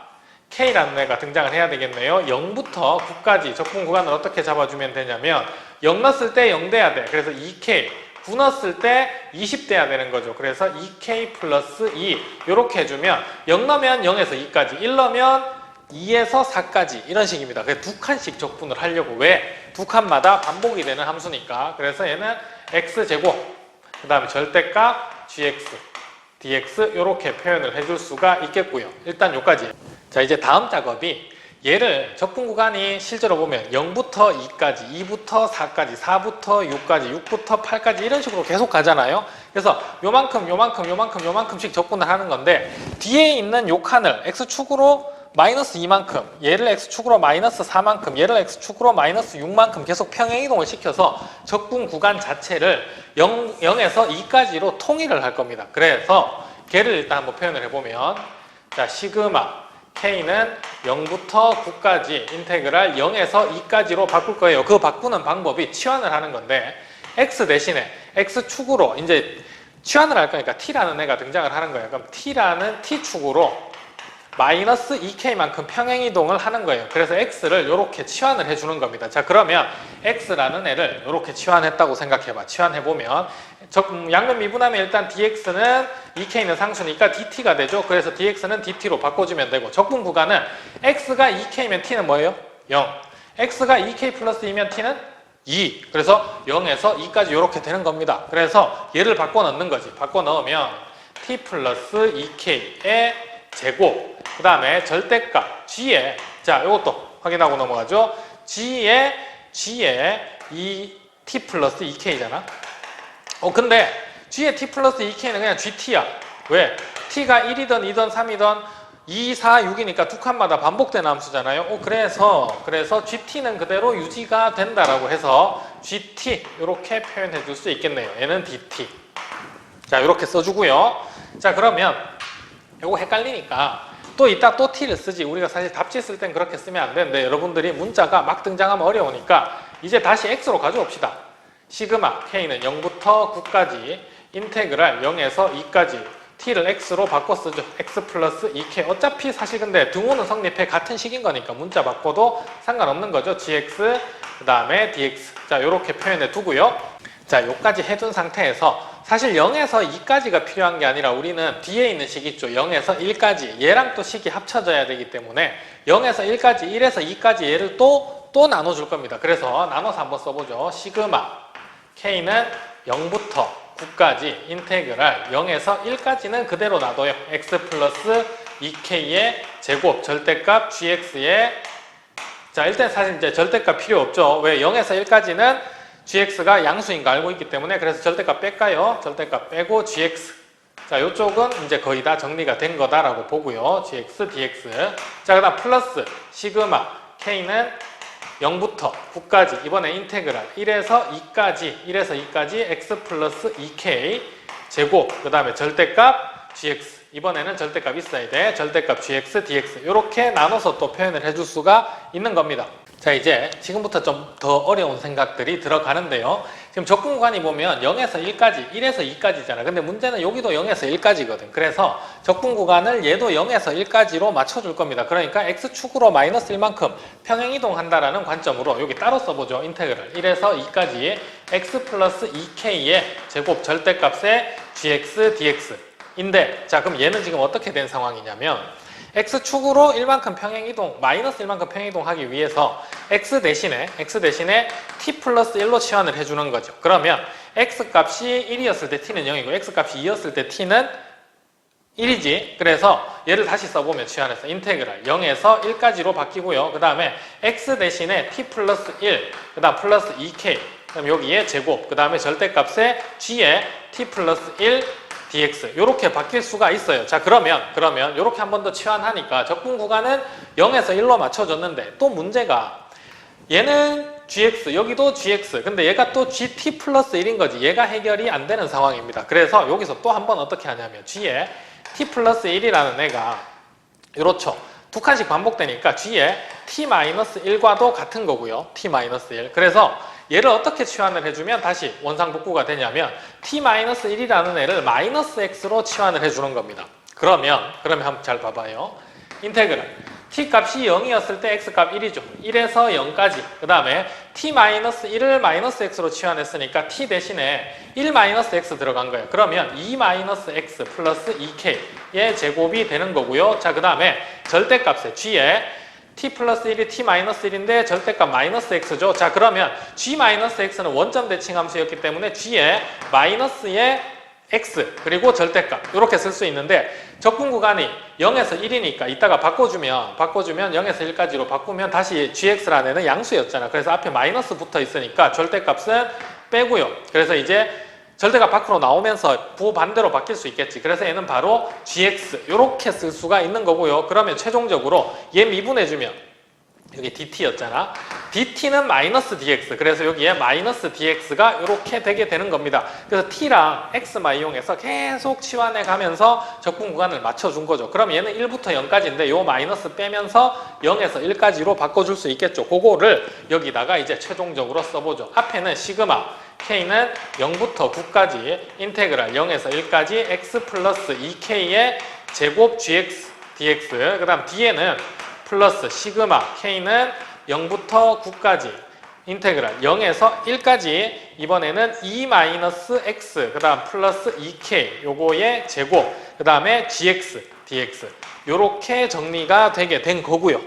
K라는 애가 등장을 해야 되겠네요. 0부터 9까지 적분 구간을 어떻게 잡아주면 되냐면 0 넣었을 때 0 돼야 돼. 그래서 2K 9 넣었을 때 20 돼야 되는 거죠. 그래서 2K 플러스 2 이렇게 해주면 0 넣으면 0에서 2까지 1 넣으면 2에서 4까지 이런 식입니다. 그래서 두 칸씩 적분을 하려고. 왜? 두 칸마다 반복이 되는 함수니까. 그래서 얘는 x제곱 그 다음에 절대값 gx dx 이렇게 표현을 해줄 수가 있겠고요. 일단 여기까지. 자, 이제 다음 작업이 얘를 적분 구간이 실제로 보면 0부터 2까지, 2부터 4까지, 4부터 6까지, 6부터 8까지 이런 식으로 계속 가잖아요. 그래서 요만큼씩 적분을 하는 건데 뒤에 있는 요 칸을 x축으로 마이너스 2만큼, 얘를 x축으로 마이너스 4만큼, 얘를 x축으로 마이너스 6만큼 계속 평행이동을 시켜서 적분 구간 자체를 0에서 2까지로 통일을 할 겁니다. 그래서 걔를 일단 한번 표현을 해보면 자, 시그마 K는 0부터 9까지 인테그랄 0에서 2까지로 바꿀 거예요. 그 바꾸는 방법이 치환을 하는 건데 X 대신에 X축으로 이제 치환을 할 거니까 T라는 애가 등장을 하는 거예요. 그럼 T라는 T축으로 마이너스 2k만큼 평행이동을 하는 거예요. 그래서 x를 이렇게 치환을 해주는 겁니다. 자, 그러면 x라는 애를 이렇게 치환했다고 생각해봐. 치환해보면 양면 미분하면 일단 dx는 2k는 상수니까 dt가 되죠. 그래서 dx는 dt로 바꿔주면 되고, 적분 구간은 x가 2k면 t는 뭐예요? 0. x가 2k 플러스 2면 t는 2. 그래서 0에서 2까지 이렇게 되는 겁니다. 그래서 얘를 바꿔 넣는 거지. 바꿔 넣으면 t 플러스 2k의 제곱, 그 다음에 절대값 g에, 자, 이것도 확인하고 넘어가죠. g에 이 t 플러스 2k잖아. 근데 g의 t 플러스 2k는 그냥 gt야. 왜? t가 1이든 2든 3이든 2, 4, 6이니까 두 칸마다 반복되는 함수잖아요. 그래서 gt는 그대로 유지가 된다라고 해서 gt 이렇게 표현해 줄 수 있겠네요. 얘는 dt. 자, 이렇게 써주고요. 자, 그러면 이거 헷갈리니까 또 이따 또 t를 쓰지. 우리가 사실 답지 쓸 땐 그렇게 쓰면 안 되는데, 여러분들이 문자가 막 등장하면 어려우니까 이제 다시 x로 가져옵시다. 시그마 k는 0부터 9까지 인테그랄 0에서 2까지 t를 x로 바꿔 쓰죠. x 플러스 2k. 어차피 사실 근데 등호는 성립해 같은 식인 거니까 문자 바꿔도 상관없는 거죠. gx 그 다음에 dx. 자, 요렇게 표현해 두고요. 자, 요까지 해둔 상태에서 사실 0에서 2까지가 필요한 게 아니라 우리는 뒤에 있는 식 있죠. 0에서 1까지. 얘랑 또 식이 합쳐져야 되기 때문에 0에서 1까지, 1에서 2까지 얘를 또 나눠줄 겁니다. 그래서 나눠서 한번 써보죠. 시그마 k는 0부터 9까지 인테그랄 0에서 1까지는 그대로 놔둬요. x 플러스 2k의 제곱 절대값 gx의, 자, 일단 사실 이제 절대값 필요 없죠. 왜? 0에서 1까지는 gx가 양수인 거 알고 있기 때문에. 그래서 절대값 뺄까요? 절대값 빼고 gx. 자, 요쪽은 이제 거의 다 정리가 된 거다라고 보고요. gx, dx. 자, 그 다음 플러스 시그마 k는 0부터 9까지, 이번에 인테그랄 1에서 2까지 x 플러스 2k 제곱, 그 다음에 절대값 gx. 이번에는 절대값 있어야 돼. 절대값 gx, dx. 이렇게 나눠서 또 표현을 해줄 수가 있는 겁니다. 자, 이제 지금부터 좀 더 어려운 생각들이 들어가는데요. 지금 접근 구간이 보면 0에서 1까지, 1에서 2까지잖아. 근데 문제는 여기도 0에서 1까지거든. 그래서 접근 구간을 얘도 0에서 1까지로 맞춰줄 겁니다. 그러니까 x축으로 마이너스 1만큼 평행이동한다라는 관점으로 여기 따로 써보죠. 인테그랄 1에서 2까지 x 플러스 2k의 제곱 절대값의 gx, dx. 인데, 자, 그럼 얘는 지금 어떻게 된 상황이냐면 x축으로 1만큼 평행이동, 마이너스 1만큼 평행이동하기 위해서 x 대신에 t 플러스 1로 치환을 해주는 거죠. 그러면 x 값이 1이었을 때 t는 0이고 x 값이 2였을 때 t는 1이지. 그래서 얘를 다시 써보면 치환해서 인테그랄 0에서 1까지로 바뀌고요. 그 다음에 x 대신에 t 플러스 1, 그 다음 플러스 2k, 그럼 여기에 제곱, 그 다음에 절대값에 g에 t 플러스 1, dx 이렇게 바뀔 수가 있어요. 자, 그러면 이렇게 한 번 더 치환하니까 접근 구간은 0에서 1로 맞춰줬는데 또 문제가 얘는 gx, 여기도 gx, 근데 얘가 또 gt 플러스 1인 거지. 얘가 해결이 안 되는 상황입니다. 그래서 여기서 또 한 번 어떻게 하냐면 g에 t 플러스 1이라는 애가 이렇죠. 두 칸씩 반복되니까 g에 t-1과도 같은 거고요. t-1. 그래서 얘를 어떻게 치환을 해주면 다시 원상복구가 되냐면 t-1이라는 애를 마이너스 x로 치환을 해주는 겁니다. 그러면 한번 잘 봐봐요. 인테그랄 t 값이 0이었을 때 x 값 1이죠. 1에서 0까지. 그 다음에 t-1을 마이너스 x로 치환했으니까 t 대신에 1-x 들어간 거예요. 그러면 2-x 플러스 2k의 제곱이 되는 거고요. 자, 그 다음에 절대값에 g에 t 플러스 1이 t-1인데 절대값 마이너스 x죠. 자, 그러면 g-x는 원점 대칭 함수였기 때문에 g에 마이너스의 x 그리고 절대값 이렇게 쓸 수 있는데 접근 구간이 0에서 1이니까 이따가 바꿔주면 0에서 1까지로 바꾸면 다시 gx라는 애는 양수였잖아. 그래서 앞에 마이너스 붙어 있으니까 절대값은 빼고요. 그래서 이제 절대값 밖으로 나오면서 부반대로 바뀔 수 있겠지. 그래서 얘는 바로 gx 이렇게 쓸 수가 있는 거고요. 그러면 최종적으로 얘 미분해주면 여기 dt였잖아. dt는 마이너스 dx. 그래서 여기에 마이너스 dx가 이렇게 되게 되는 겁니다. 그래서 t랑 x만 이용해서 계속 치환해 가면서 접근 구간을 맞춰준 거죠. 그럼 얘는 1부터 0까지인데 요 마이너스 빼면서 0에서 1까지로 바꿔줄 수 있겠죠. 그거를 여기다가 이제 최종적으로 써보죠. 앞에는 시그마 k는 0부터 9까지 인테그랄 0에서 1까지 x 플러스 2k의 제곱 gx dx. 그 다음 뒤에는 플러스 시그마 k는 0부터 9까지 인테그랄 0에서 1까지 이번에는 e-x 그 다음 플러스 2k 요거의 제곱 그 다음에 gx, dx 요렇게 정리가 되게 된 거고요.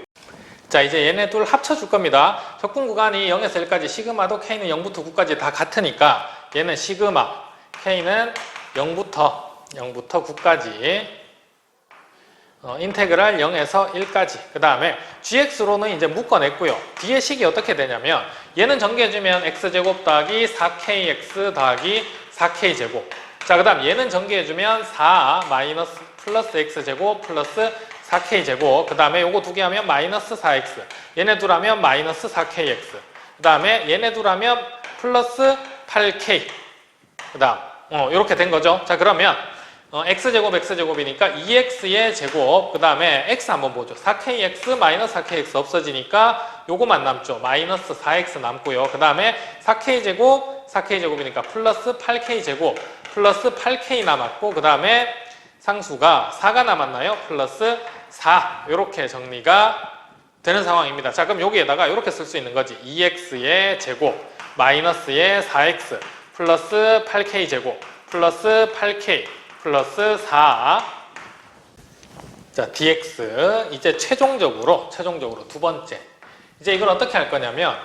자, 이제 얘네 둘 합쳐줄 겁니다. 적분 구간이 0에서 1까지 시그마도 k는 0부터 9까지 다 같으니까 얘는 시그마 k는 0부터 9까지 인테그랄 0에서 1까지 그 다음에 gx로는 이제 묶어냈고요. 뒤에 식이 어떻게 되냐면 얘는 전개해주면 x제곱 더하기 4kx 더하기 4k제곱 자, 그 다음 얘는 전개해주면 4 마이너스 플러스 x제곱 플러스 4k제곱 그 다음에 요거 두 개 하면 마이너스 4x 얘네 둘 하면 마이너스 4kx 그 다음에 얘네 둘 하면 플러스 8k 그 다음 요렇게 된 거죠. 자, 그러면 x제곱 x제곱이니까 2x의 제곱 그 다음에 x 한번 보죠. 4kx 마이너스 4kx 없어지니까 요거만 남죠. 마이너스 4x 남고요. 그 다음에 4k제곱이니까 플러스 8k제곱 플러스 8k 남았고 그 다음에 상수가 4가 남았나요? 플러스 4 요렇게 정리가 되는 상황입니다. 자, 그럼 여기에다가 이렇게 쓸 수 있는 거지. 2x의 제곱 마이너스의 4x 플러스 8k제곱 플러스 8k 플러스 4 자, dx 이제 최종적으로 두 번째 이제 이걸 어떻게 할 거냐면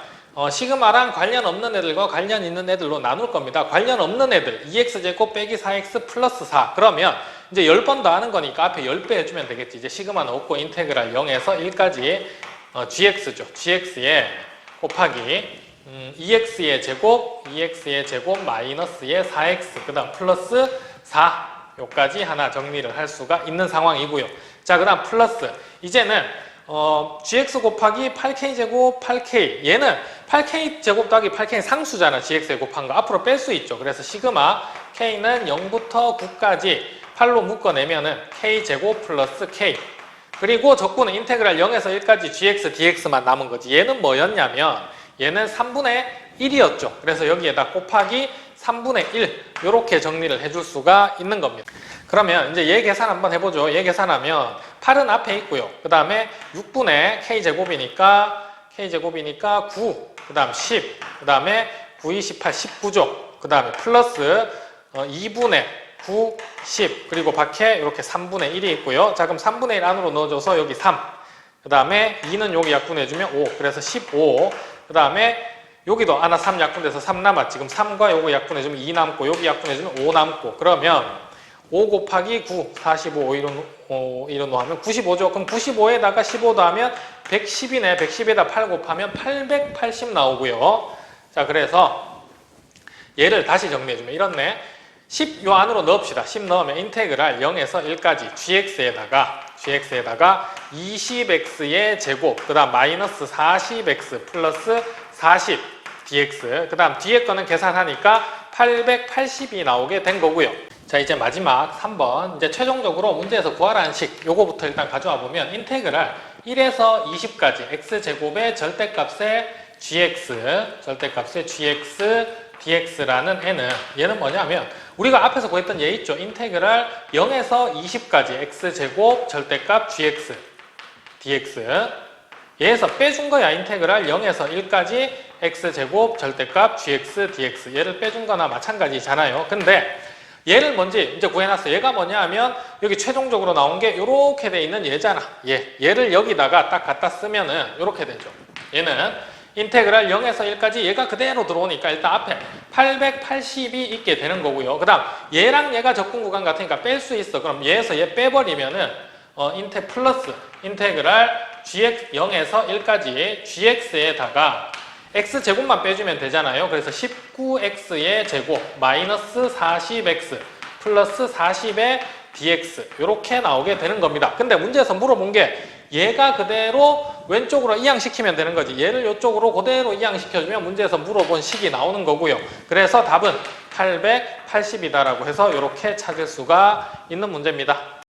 시그마랑 관련 없는 애들과 관련 있는 애들로 나눌 겁니다. 관련 없는 애들 2x제곱 빼기 4x 플러스 4 그러면 이제 10번 더 하는 거니까 앞에 10배 해주면 되겠지. 이제 시그마는 없고 인테그랄 0에서 1까지 gx죠. gx에 곱하기 2x의 제곱 마이너스의 4x 그 다음 플러스 4 요까지 하나 정리를 할 수가 있는 상황이고요. 자, 그 다음 플러스 이제는 gx 곱하기 8k제곱 8k 얘는 8k제곱 더하기 8k는 상수잖아. gx에 곱한 거 앞으로 뺄 수 있죠. 그래서 시그마 k는 0부터 9까지 8로 묶어내면은 k제곱 플러스 k 그리고 적분은 인테그랄 0에서 1까지 gx, dx만 남은 거지. 얘는 뭐였냐면 얘는 3분의 1이었죠. 그래서 여기에다 곱하기 3분의 1 이렇게 정리를 해줄 수가 있는 겁니다. 그러면 이제 얘 계산 한번 해보죠. 얘 계산하면 8은 앞에 있고요. 그 다음에 6분의 k제곱이니까 9, 그 다음 10, 그 다음에 9, 2, 18, 19죠. 그 다음에 플러스 2분의 9, 10 그리고 밖에 이렇게 3분의 1이 있고요. 자, 그럼 3분의 1 안으로 넣어줘서 여기 3, 그 다음에 2는 여기 약분해주면 5, 그래서 15, 그 다음에 여기도 하나 3 약분돼서 3 남았. 지금 3과 요거 약분해주면 2 남고 여기 약분해주면 5 남고 그러면 5 곱하기 9, 45, 1로 하면 95죠. 그럼 95에다가 15 더하면 110이네. 110에다 8 곱하면 880 나오고요. 자, 그래서 얘를 다시 정리해주면 이렇네. 10 요 안으로 넣읍시다. 10 넣으면 인테그랄 0에서 1까지 gx에다가 20x의 제곱 그 다음 마이너스 40x 플러스 40 dx 그 다음 뒤에 거는 계산하니까 880이 나오게 된 거고요. 자, 이제 마지막 3번 이제 최종적으로 문제에서 구하라는 식 요거부터 일단 가져와 보면 인테그랄 1에서 20까지 x제곱의 절대값의 gx dx라는 애는 얘는 뭐냐면 우리가 앞에서 구했던 얘 있죠. 인테그랄 0에서 20까지 x제곱 절대값 gx dx 얘에서 빼준 거야. 인테그랄 0에서 1까지 x제곱 절대값 gx dx 얘를 빼준 거나 마찬가지잖아요. 근데 얘를 먼저 이제 구해놨어. 얘가 뭐냐 하면 여기 최종적으로 나온 게 이렇게 돼 있는 얘잖아. 얘를 여기다가 딱 갖다 쓰면은 이렇게 되죠. 얘는 인테그랄 0에서 1까지 얘가 그대로 들어오니까 일단 앞에 880이 있게 되는 거고요. 그 다음 얘랑 얘가 적분 구간 같으니까 뺄 수 있어. 그럼 얘에서 얘 빼버리면은 플러스 인테그랄 gx 0에서 1까지 gx에다가 x제곱만 빼주면 되잖아요. 그래서 19x의 제곱 마이너스 40x 플러스 40의 dx 이렇게 나오게 되는 겁니다. 근데 문제에서 물어본 게 얘가 그대로 왼쪽으로 이항시키면 되는 거지. 얘를 이쪽으로 그대로 이항시켜주면 문제에서 물어본 식이 나오는 거고요. 그래서 답은 880이다라고 해서 이렇게 찾을 수가 있는 문제입니다.